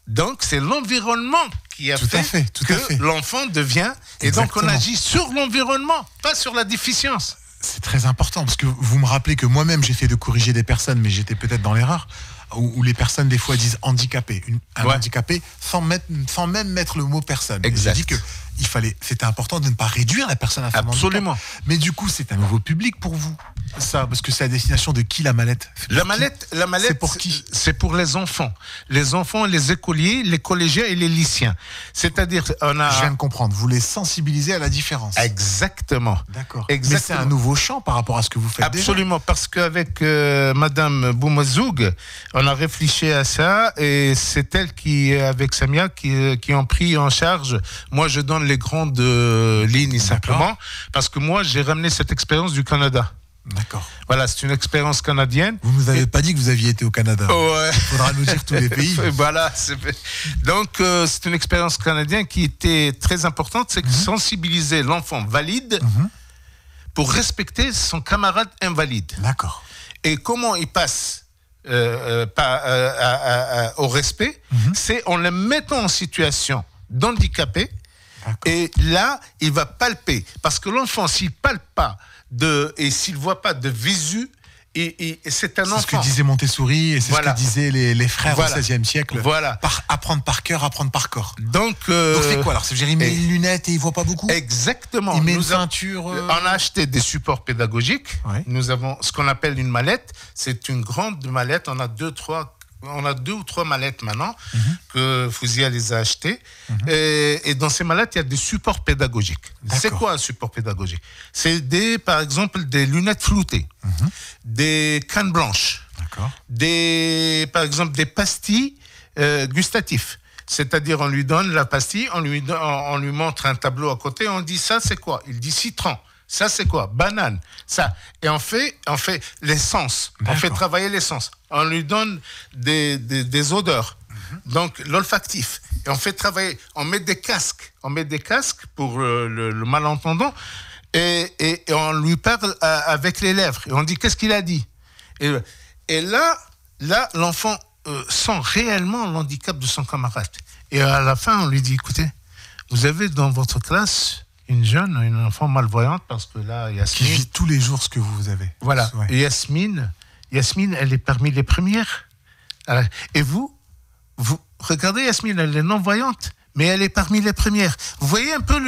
donc c'est l'environnement qui a fait que l'enfant devient, et donc on agit sur l'environnement, pas sur la déficience. C'est très important, parce que vous me rappelez que moi-même j'ai fait de corriger des personnes, mais j'étais peut-être dans l'erreur, où les personnes des fois disent handicapé, handicapé sans même mettre le mot personne. Exact. J'ai dit que c'était important de ne pas réduire la personne à son Absolument. handicap. Mais du coup, c'est un nouveau public pour vous, ça, parce que c'est à destination de qui la mallette? La mallette, c'est pour qui? C'est pour les enfants, les écoliers, les collégiens et les lycéens. C'est-à-dire, Je viens de comprendre. Vous les sensibilisez à la différence. Exactement. D'accord. Exactement. Mais c'est un nouveau champ par rapport à ce que vous faites. Absolument, parce qu'avec Madame Boumazoug, on a réfléchi à ça et c'est elle qui, avec Samia, qui ont pris en charge. Moi, je donne les grandes lignes simplement, parce que moi, j'ai ramené cette expérience du Canada. D'accord. Voilà, c'est une expérience canadienne. Vous nous avez pas dit que vous aviez été au Canada. Ouais. Il faudra nous dire tous les pays. Voilà. Donc, c'est une expérience canadienne qui était très importante, c'est sensibiliser l'enfant valide pour respecter son camarade invalide. D'accord. Et comment il passe au respect, c'est en le mettant en situation d'handicapé. Et là, il va palper. Parce que l'enfant, s'il palpe pas et s'il voit pas de visu, et c'est un enfant. C'est ce que disait Montessori et c'est ce que disaient les frères au XVIe siècle. Voilà. Apprendre par cœur, apprendre par corps. Donc c'est quoi alors? C'est-à-dire, il met une lunette et il voit pas beaucoup? Exactement. Il met une ceinture. On a acheté des supports pédagogiques. Ouais. Nous avons ce qu'on appelle une mallette. C'est une grande mallette. On a deux ou trois mallettes maintenant que Fouzia les a achetées. Et dans ces mallettes, il y a des supports pédagogiques. D'accord. C'est quoi un support pédagogique? C'est par exemple des lunettes floutées, des cannes blanches, par exemple des pastilles gustatives. C'est-à-dire, on lui donne la pastille, on lui montre un tableau à côté, on dit ça c'est quoi? Il dit citron. Ça, c'est quoi? Banane. Ça. Et on fait l'essence. On fait travailler l'essence. On lui donne des odeurs. Donc, l'olfactif. Et on fait travailler. On met des casques. Pour le malentendant. Et on lui parle avec les lèvres. Et on dit, qu'est-ce qu'il a dit? Et là, l'enfant sent réellement l'handicap de son camarade. Et à la fin, on lui dit, écoutez, vous avez dans votre classe une enfant malvoyante, parce que là, Yasmine... Qui vit tous les jours ce que vous avez. Voilà. Ouais. Et Yasmine, elle est parmi les premières. Et vous regardez Yasmine, elle est non-voyante, mais elle est parmi les premières. Vous voyez un peu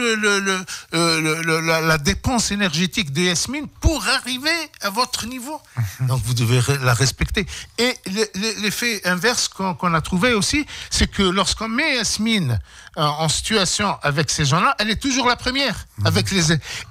la dépense énergétique de Yasmine pour arriver à votre niveau. Donc, vous devez la respecter. Et l'effet inverse qu'on a trouvé aussi, c'est que lorsqu'on met Yasmine en situation avec ces gens-là, elle est toujours la première.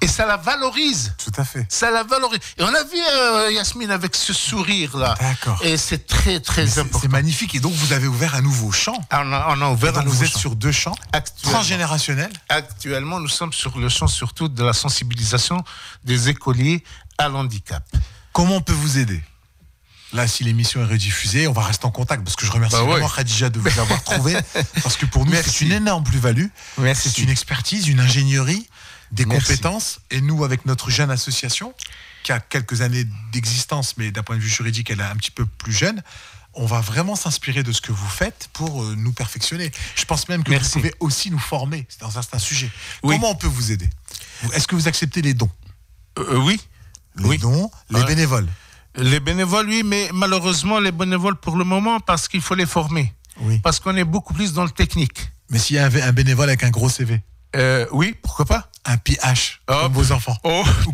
Et ça la valorise. Tout à fait. Ça la valorise. Et on a vu Yasmine avec ce sourire-là. D'accord. Et c'est très, très important. C'est magnifique. Et donc, vous avez ouvert un nouveau champ. On a ouvert un nouveau champ. Vous êtes sur 2 champs transgénérationnels. Actuellement, nous sommes sur le champ surtout de la sensibilisation des écoliers à l'handicap. Comment on peut vous aider? Là, si l'émission est rediffusée, on va rester en contact, parce que je remercie vraiment Khadija de vous avoir trouvé, parce que pour nous, c'est une énorme plus-value. C'est une expertise, une ingénierie, des compétences. Et nous, avec notre jeune association, qui a quelques années d'existence, mais d'un point de vue juridique, elle est un petit peu plus jeune, on va vraiment s'inspirer de ce que vous faites pour nous perfectionner. Je pense même que vous pouvez aussi nous former dans certains sujets. Comment on peut vous aider? Est-ce que vous acceptez les dons? Oui. Les dons, les bénévoles? Les bénévoles, oui, mais malheureusement, les bénévoles pour le moment, parce qu'il faut les former. Oui. Parce qu'on est beaucoup plus dans le technique. Mais s'il y a un bénévole avec un gros CV? Oui, pourquoi pas? Un PH, comme vos enfants. Ou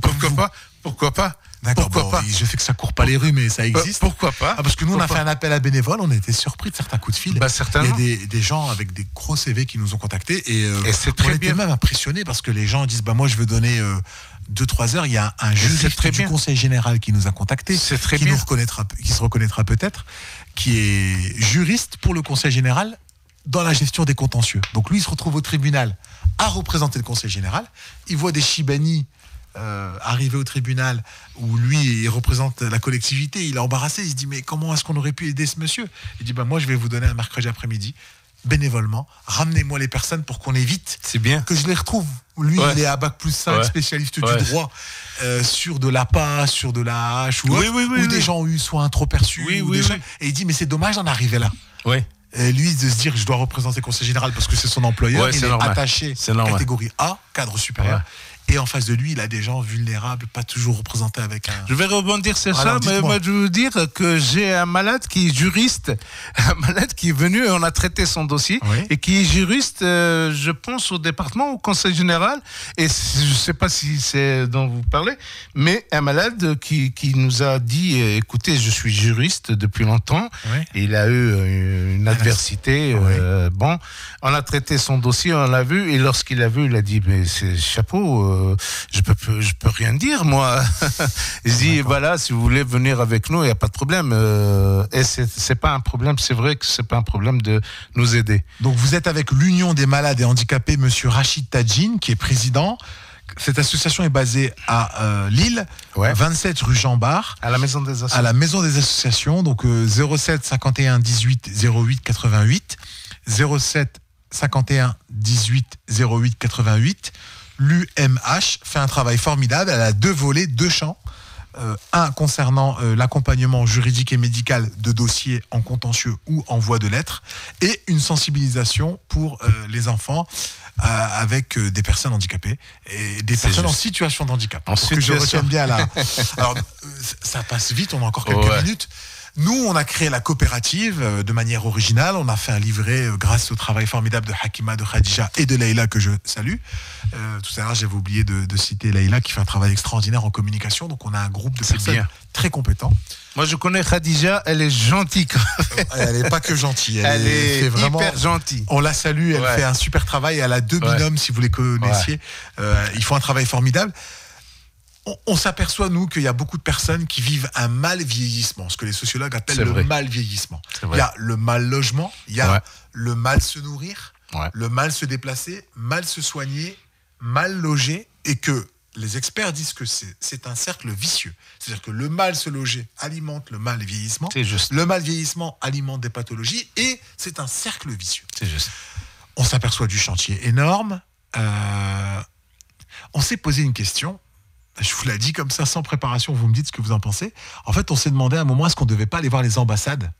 pourquoi pas? D'accord, je sais que ça court pas les rues, mais ça existe. Pourquoi pas? Parce que nous, on a fait un appel à bénévoles, on a été surpris de certains coups de fil. Il y a des gens avec des gros CV qui nous ont contactés et c'est très bien. On était même impressionnés parce que les gens disent moi je veux donner 2-3 heures. Il y a un juriste du Conseil général qui nous a contactés, qui se reconnaîtra peut-être, qui est juriste pour le Conseil général dans la gestion des contentieux. Donc lui, il se retrouve au tribunal à représenter le Conseil général. Il voit des Chibani arrivé au tribunal où lui il représente la collectivité, il est embarrassé, il se dit mais comment est-ce qu'on aurait pu aider ce monsieur? Il dit moi je vais vous donner un mercredi après-midi bénévolement, ramenez-moi les personnes pour qu'on évite que je les retrouve. Lui il est à Bac+5, spécialiste du droit, sur de l'APA, sur de la hache ou des gens ont eu soit un trop perçu et il dit mais c'est dommage d'en arriver là. Et lui de se dire que je dois représenter le conseil général parce que c'est son employeur, il est attaché catégorie A, cadre supérieur. Et en face de lui, il a des gens vulnérables, pas toujours représentés avec un... Je vais rebondir sur ça, mais moi, je veux dire que j'ai un malade qui est juriste, un malade qui est venu et on a traité son dossier, et qui est juriste, je pense, au département, au conseil général, et je ne sais pas si c'est dont vous parlez, mais un malade qui nous a dit, écoutez, je suis juriste depuis longtemps, et il a eu une adversité, bon, on a traité son dossier, on l'a vu, et lorsqu'il l'a vu, il a dit, mais c'est chapeau, je peux rien dire, moi. Il dit, voilà, si vous voulez venir avec nous, il n'y a pas de problème. Et c'est pas un problème, c'est vrai que c'est pas un problème de nous aider. Donc vous êtes avec l'Union des malades et handicapés, monsieur Rachid Tadjine, qui est président. Cette association est basée à Lille, 27 rue Jean Bart. À la Maison des Associations. À la Maison des Associations, donc 07 51 18 08 88. 07 51 18 08 88. L'UMH fait un travail formidable. Elle a 2 volets, 2 champs. Un concernant l'accompagnement juridique et médical de dossiers en contentieux ou en voie de lettres, et une sensibilisation pour les enfants avec des personnes handicapées et des personnes en situation de handicap. Pour que je retienne bien là. Alors, ça passe vite, on a encore quelques minutes. Nous, on a créé la coopérative de manière originale. On a fait un livret grâce au travail formidable de Hakima, de Khadija et de Leïla, que je salue. Tout à l'heure, j'avais oublié de citer Leïla, qui fait un travail extraordinaire en communication. Donc, on a un groupe de personnes très compétents. Moi, je connais Khadija, elle est gentille. Elle n'est pas que gentille. Elle est vraiment hyper gentille. On la salue, elle fait un super travail. Elle a 2 binômes, si vous les connaissiez. Ils font un travail formidable. On s'aperçoit, nous, qu'il y a beaucoup de personnes qui vivent un mal vieillissement, ce que les sociologues appellent le mal vieillissement. Il y a le mal logement, il y a le mal se nourrir, le mal se déplacer, mal se soigner, mal loger, et que les experts disent que c'est un cercle vicieux. C'est-à-dire que le mal se loger alimente le mal vieillissement, le mal vieillissement alimente des pathologies, et c'est un cercle vicieux. C'est juste. On s'aperçoit du chantier énorme. On s'est posé une question. Je vous l'ai dit comme ça, sans préparation, vous me dites ce que vous en pensez. En fait, on s'est demandé à un moment, est-ce qu'on ne devait pas aller voir les ambassades?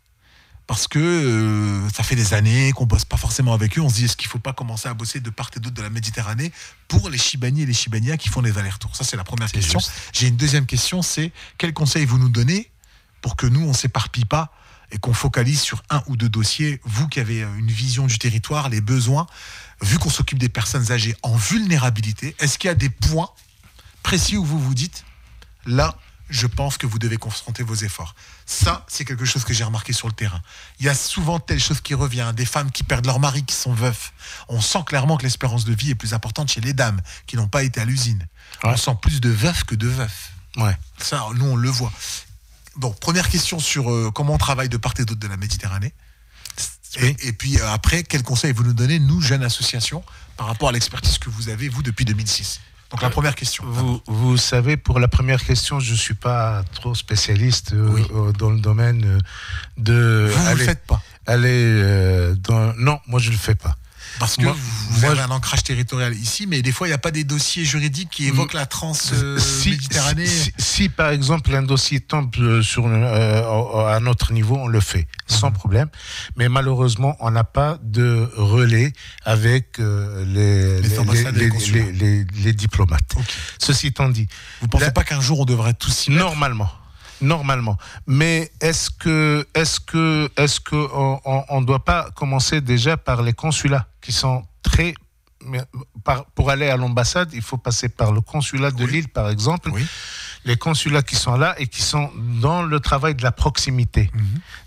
Parce que ça fait des années qu'on ne bosse pas forcément avec eux. On se dit, est-ce qu'il ne faut pas commencer à bosser de part et d'autre de la Méditerranée pour les Chibani et les Chibanias qui font des allers-retours? Ça, c'est la première question. J'ai une deuxième question, c'est quels conseils vous nous donnez pour que nous, on ne s'éparpille pas et qu'on focalise sur 1 ou 2 dossiers, vous qui avez une vision du territoire, les besoins, vu qu'on s'occupe des personnes âgées en vulnérabilité, est-ce qu'il y a des points précis où vous vous dites, là, je pense que vous devez confronter vos efforts? Ça, c'est quelque chose que j'ai remarqué sur le terrain. Il y a souvent telle chose qui revient, des femmes qui perdent leur mari, qui sont veufs. On sent clairement que l'espérance de vie est plus importante chez les dames qui n'ont pas été à l'usine. On sent plus de veufs que de veufs. Ça, nous, on le voit. Bon, première question sur comment on travaille de part et d'autre de la Méditerranée. Et puis après, quels conseils vous nous donnez, nous, jeunes associations, par rapport à l'expertise que vous avez, vous, depuis 2006? Donc la première question. Vous savez, pour la première question, je ne suis pas trop spécialiste dans le domaine de... Vous ne le faites pas? Non, moi je ne le fais pas. Parce que vous avez un ancrage territorial ici, mais des fois, il n'y a pas des dossiers juridiques qui évoquent la trans-Méditerranée. Si, par exemple, un dossier tombe à notre niveau, on le fait, sans problème. Mais malheureusement, on n'a pas de relais avec les diplomates. Ceci étant dit... Vous ne pensez pas qu'un jour, on devrait tous s'y mettre? Normalement. Mais est-ce que on doit pas commencer déjà par les consulats qui sont très... Pour aller à l'ambassade, il faut passer par le consulat de Lille, par exemple. Les consulats qui sont là et qui sont dans le travail de la proximité.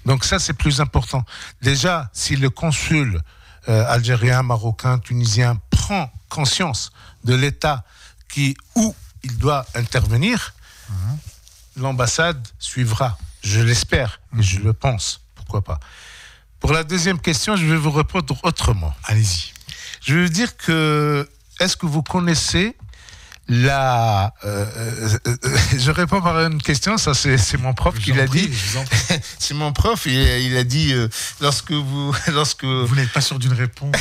Donc ça, c'est plus important. Déjà, si le consul algérien, marocain, tunisien prend conscience de l'État où il doit intervenir, l'ambassade suivra, je l'espère et je le pense, pourquoi pas. Pour la deuxième question, je vais vous répondre autrement. Allez-y. Je veux dire que, est-ce que vous connaissez Je réponds par une question, ça c'est mon prof qui l'a dit. C'est mon prof, il a dit lorsque vous n'êtes pas sûr d'une réponse,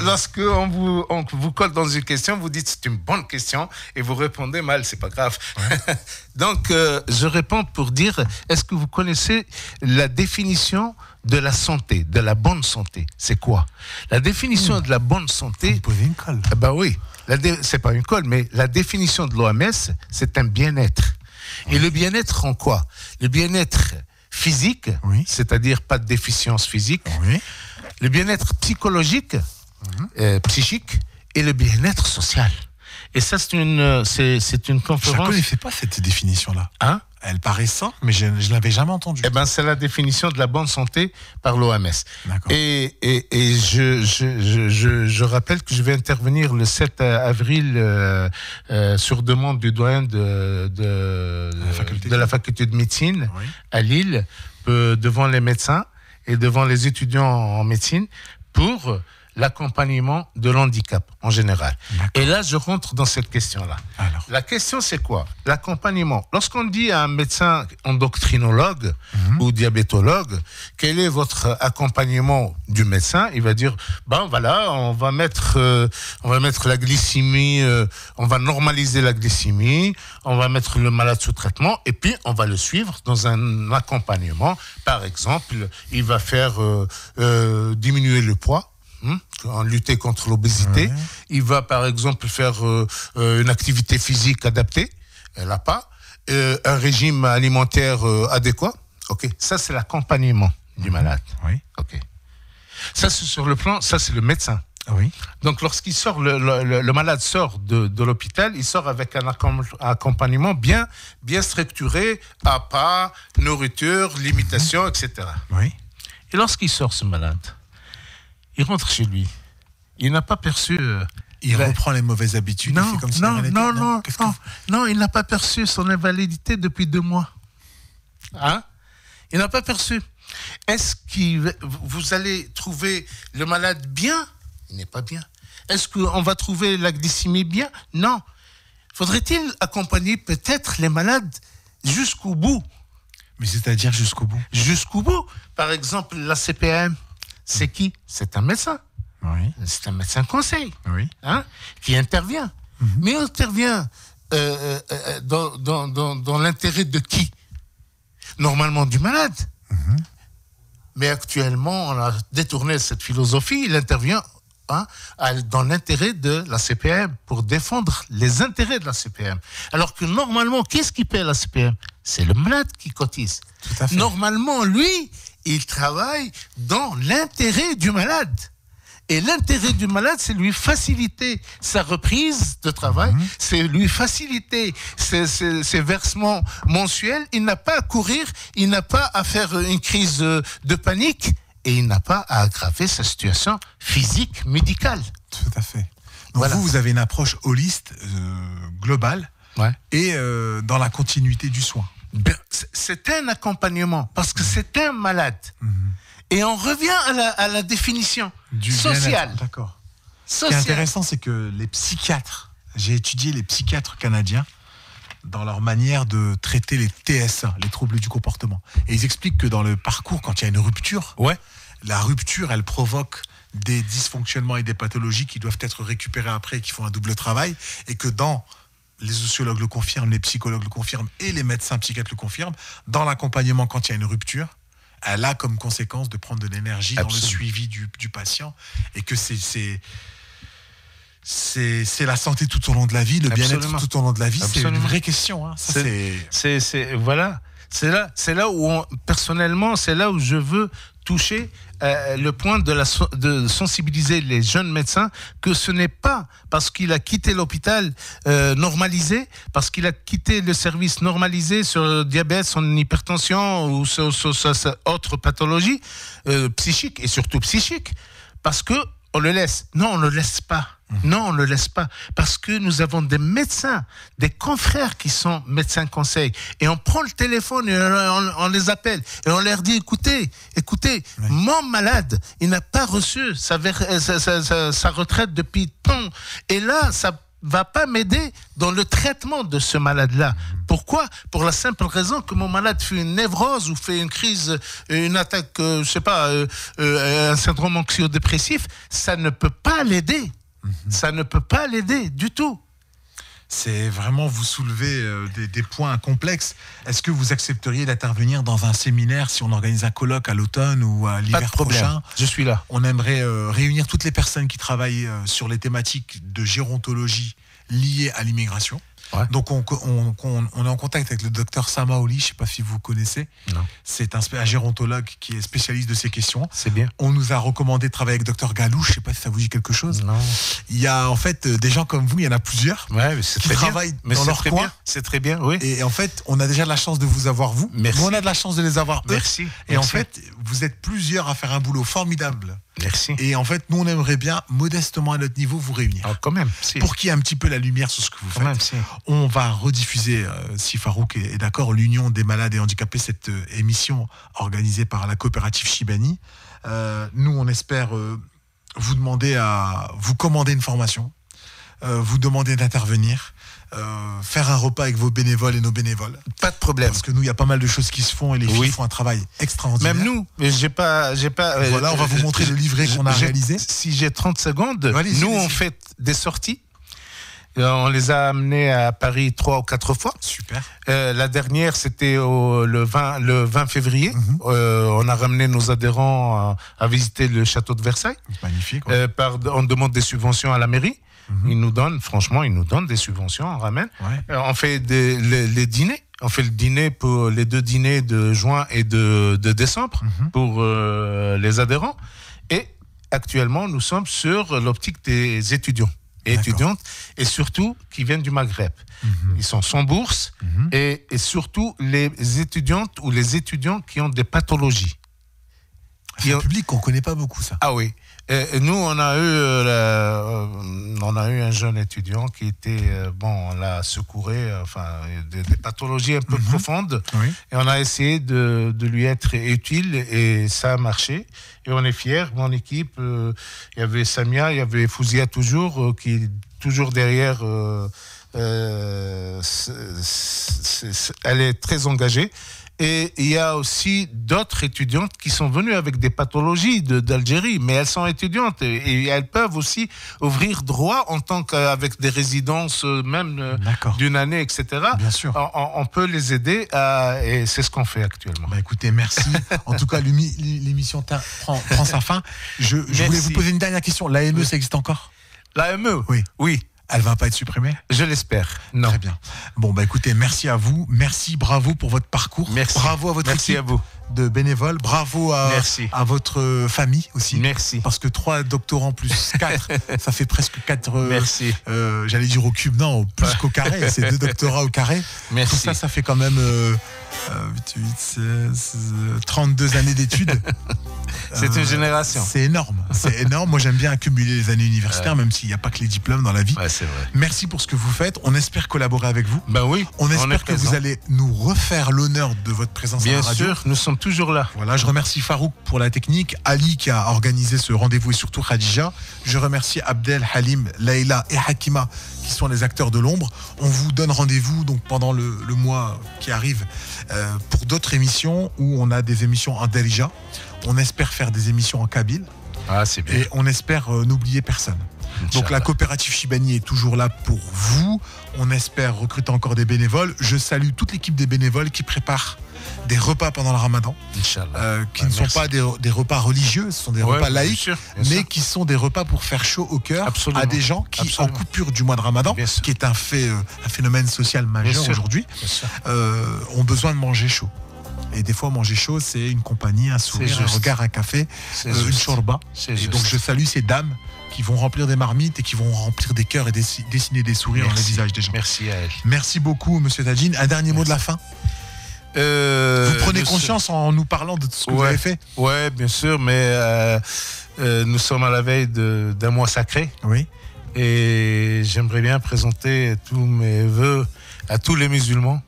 lorsque on vous colle dans une question, vous dites c'est une bonne question et vous répondez mal, c'est pas grave. Ouais. Donc je réponds pour dire, est-ce que vous connaissez la définition de la santé, de la bonne santé? C'est quoi? La définition de la bonne santé. Vous posez une colle. Ben oui. C'est pas une colle, mais la définition de l'OMS, c'est un bien-être. Et le bien-être en quoi? Le bien-être physique, c'est-à-dire pas de déficience physique, le bien-être psychologique, psychique, et le bien-être social. Et ça, c'est une conférence. Je ne connaissais pas cette définition-là. Hein? Elle paraît simple, mais je ne l'avais jamais entendue. Eh ben, c'est la définition de la bonne santé par l'OMS. D'accord. Et je rappelle que je vais intervenir le 7 avril sur demande du doyen de la faculté de médecine à Lille, devant les médecins et devant les étudiants en médecine pour l'accompagnement de l'handicap en général. D'accord. Et là, je rentre dans cette question-là. Alors. La question, c'est quoi? L'accompagnement. Lorsqu'on dit à un médecin endocrinologue ou diabétologue, quel est votre accompagnement du médecin? Il va dire, ben voilà, on va mettre la glycémie, on va normaliser la glycémie, on va mettre le malade sous traitement, et puis on va le suivre dans un accompagnement. Par exemple, il va faire diminuer le poids, en lutter contre l'obésité. Il va par exemple faire une activité physique adaptée, elle n'a pas, un régime alimentaire adéquat. Ok, ça c'est l'accompagnement du malade. Oui. Ok. Ça c'est sur le plan, ça c'est le médecin. Oui. Donc lorsqu'il sort, le malade sort de l'hôpital, il sort avec un accompagnement bien structuré, à pas, nourriture, limitation, etc. Oui. Et lorsqu'il sort ce malade, il rentre chez lui. Il n'a pas perçu. Il reprend les mauvaises habitudes. Non, il fait comme si non, il n'a pas perçu son invalidité depuis 2 mois. Hein? Il n'a pas perçu. Est-ce que vous allez trouver le malade bien? Il n'est pas bien. Est-ce qu'on va trouver la glycémie bien? Non. Faudrait-il accompagner peut-être les malades jusqu'au bout? Mais c'est-à-dire jusqu'au bout? Jusqu'au bout. Par exemple, la CPM. C'est qui? C'est un médecin. Oui. C'est un médecin conseil. Oui. Hein, qui intervient. Mais il intervient dans l'intérêt de qui? Normalement du malade. Mais actuellement, on a détourné cette philosophie. Il intervient dans l'intérêt de la CPM pour défendre les intérêt de la CPM. Alors que normalement, qu'est-ce qui paie la CPM? C'est le malade qui cotise. Tout à fait. Normalement, lui, il travaille dans l'intérêt du malade. Et l'intérêt du malade, c'est lui faciliter sa reprise de travail, c'est lui faciliter ses versements mensuels. Il n'a pas à courir, il n'a pas à faire une crise de panique et il n'a pas à aggraver sa situation physique, médicale. Tout à fait. Donc voilà. Vous avez une approche holiste, globale, et dans la continuité du soin. C'est un accompagnement, parce que c'est un malade. Et on revient à la définition du sociale. D'accord. Ce qui est intéressant, c'est que les psychiatres, j'ai étudié les psychiatres canadiens dans leur manière de traiter les TSA, les troubles du comportement. Et ils expliquent que dans le parcours, quand il y a une rupture, la rupture, elle provoque des dysfonctionnements et des pathologies qui doivent être récupérées après, qui font un double travail, et que les sociologues le confirment, les psychologues le confirment et les médecins psychiatres le confirment, dans l'accompagnement quand il y a une rupture, elle a comme conséquence de prendre de l'énergie dans le suivi du patient, et que c'est la santé tout au long de la vie, le bien-être tout au long de la vie. C'est une vraie question. Hein. Voilà. C'est là où personnellement, c'est là où je veux toucher le point de sensibiliser les jeunes médecins que ce n'est pas parce qu'il a quitté l'hôpital normalisé, parce qu'il a quitté le service normalisé sur le diabète, son hypertension ou sur autre pathologie psychique et surtout psychique, parce que on le laisse. Non, on ne le laisse pas. Non, on ne le laisse pas. Parce que nous avons des médecins, des confrères qui sont médecins conseils. Et on prend le téléphone et on les appelle. Et on leur dit, écoutez, mon malade, il n'a pas reçu sa retraite depuis tant. Et là, va pas m'aider dans le traitement de ce malade-là. Pourquoi? Pour la simple raison que mon malade fait une névrose ou fait une crise, une attaque, je sais pas, un syndrome anxio-dépressif, ça ne peut pas l'aider. Ça ne peut pas l'aider du tout. C'est vraiment vous soulever des points complexes. Est-ce que vous accepteriez d'intervenir dans un séminaire si on organise un colloque à l'automne ou à l'hiver prochain? Je suis là. On aimerait réunir toutes les personnes qui travaillent sur les thématiques de gérontologie liées à l'immigration. Ouais. Donc on est en contact avec le docteur Samaoli, je ne sais pas si vous connaissez. Non. C'est un gérontologue qui est spécialiste de ces questions. C'est bien. On nous a recommandé de travailler avec docteur Galou, je ne sais pas si ça vous dit quelque chose. Non. Il y a en fait des gens comme vous, il y en a plusieurs qui travaillent dans leur coin. C'est très bien, oui. Et en fait, on a déjà la chance de vous avoir vous. Merci. On a de la chance de les avoir eux. Merci. Et en fait, vous êtes plusieurs à faire un boulot formidable. Merci. Et en fait, nous, on aimerait bien, modestement à notre niveau, vous réunir. Ah, quand même, si. Pour qu'il y ait un petit peu la lumière sur ce que vous faites. Même, si. On va rediffuser, si Farouk est d'accord, l'Union des malades et handicapés, cette émission organisée par la coopérative Chibani. Nous, on espère vous demander à vous commander une formation, vous demander d'intervenir. Faire un repas avec vos bénévoles et nos bénévoles. Pas de problème. Parce que nous, il y a pas mal de choses qui se font et les filles font un travail extraordinaire. Même nous, mais j'ai pas. Voilà, on va vous montrer le livret qu'on a réalisé. Si j'ai 30 secondes, on fait des sorties. On les a amenés à Paris 3 ou 4 fois. Super. La dernière, c'était le 20 février. On a ramené nos adhérents à visiter le château de Versailles. Magnifique. Ouais. On demande des subventions à la mairie. Ils nous donnent des subventions, on ramène. Ouais. On fait les dîners. On fait le dîner pour les 2 dîners de juin et de décembre pour les adhérents. Et actuellement, nous sommes sur l'optique des étudiants et étudiantes, et surtout qui viennent du Maghreb. Ils sont sans bourse, et surtout les étudiantes ou les étudiants qui ont des pathologies. C'est un public qu'on ne connaît pas beaucoup, ça. Ah oui. Nous, on a eu un jeune étudiant qui était, on l'a secouré, des pathologies un peu profondes. Oui. Et on a essayé de lui être utile et ça a marché. Et on est fiers. Mon équipe, il y avait Samia, il y avait Fouzia toujours, qui est toujours derrière. Elle est très engagée. Et il y a aussi d'autres étudiantes qui sont venues avec des pathologies d'Algérie, mais elles sont étudiantes et elles peuvent aussi ouvrir droit en tant qu'avec des résidences même d'une année, etc. Bien sûr. On peut les aider et c'est ce qu'on fait actuellement. Bah écoutez, merci. En tout cas, l'émission prend sa fin. Je voulais vous poser une dernière question. L'AME, ça existe encore? L'AME? Oui. Elle va pas être supprimée? Je l'espère. Non. Très bien. Bon, bah écoutez, merci à vous. Merci, bravo pour votre parcours. Merci. Bravo à votre équipe de bénévoles. Bravo à votre famille aussi. Merci. Parce que 3 doctorants plus 4, ça fait presque 4. Merci. J'allais dire au cube, non, plus qu'au carré. C'est 2 doctorats au carré. Merci. Tout ça, ça fait quand même 32 années d'études. C'est une génération. C'est énorme. C'est énorme. Moi, j'aime bien accumuler les années universitaires, même s'il n'y a pas que les diplômes dans la vie. Ouais, c'est vrai. Merci pour ce que vous faites. On espère collaborer avec vous. Ben oui. On espère que vous allez nous refaire l'honneur de votre présence à la radio. Bien sûr, nous sommes toujours là. Voilà, je remercie Farouk pour la technique, Ali qui a organisé ce rendez-vous et surtout Khadija. Je remercie Abdel, Halim, Laïla et Hakima qui sont les acteurs de l'ombre. On vous donne rendez-vous donc pendant le mois qui arrive pour d'autres émissions où on a des émissions en Darija. On espère faire des émissions en kabyle. Ah, c'est bien. Et on espère n'oublier personne. Donc la coopérative Chibani est toujours là pour vous. On espère recruter encore des bénévoles. Je salue toute l'équipe des bénévoles qui préparent des repas pendant le Ramadan, qui ne sont pas des repas religieux, ce sont des repas laïques, bien sûr. Qui sont des repas pour faire chaud au cœur à des gens qui, en coupure du mois de Ramadan, qui est un phénomène social majeur aujourd'hui, ont besoin de manger chaud. Et des fois, manger chaud, c'est une compagnie, un sourire, un regard, un café, une shorba. Et donc, je salue ces dames qui vont remplir des marmites et qui vont remplir des cœurs et dessiner des sourires dans les visages des gens. Merci à elles. Merci beaucoup, monsieur Tadjine. Un dernier mot de la fin. Vous prenez conscience en nous parlant de ce que vous avez fait? Oui, bien sûr, mais nous sommes à la veille d'un mois sacré. Oui. Et j'aimerais bien présenter tous mes vœux à tous les musulmans,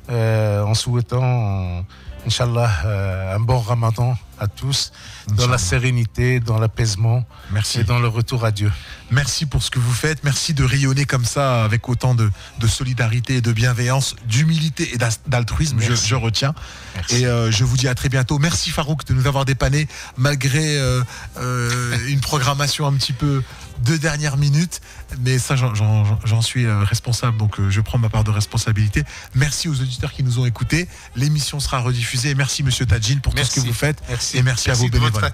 en souhaitant, Inch'Allah, un bon Ramadan à tous, dans la sérénité, dans l'apaisement. Merci. Et dans le retour à Dieu. Merci pour ce que vous faites. Merci de rayonner comme ça, avec autant de solidarité et de bienveillance, d'humilité et d'altruisme, je retiens. Merci. Et je vous dis à très bientôt. Merci Farouk de nous avoir dépanné, malgré une programmation un petit peu de dernière minute. Mais ça, j'en suis responsable, donc je prends ma part de responsabilité. Merci aux auditeurs qui nous ont écoutés. L'émission sera rediffusée. Et merci Monsieur Tadjine pour tout ce que vous faites. Merci. Et merci à vos bénévoles.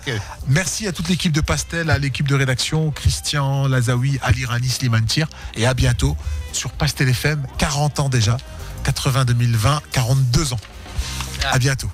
Merci à toute l'équipe de Pastel, à l'équipe de rédaction, Christian Lazaoui, Ali Rani, Slimane Tir. Et à bientôt sur Pastel FM, 40 ans déjà, 80-2020, 42 ans. À bientôt.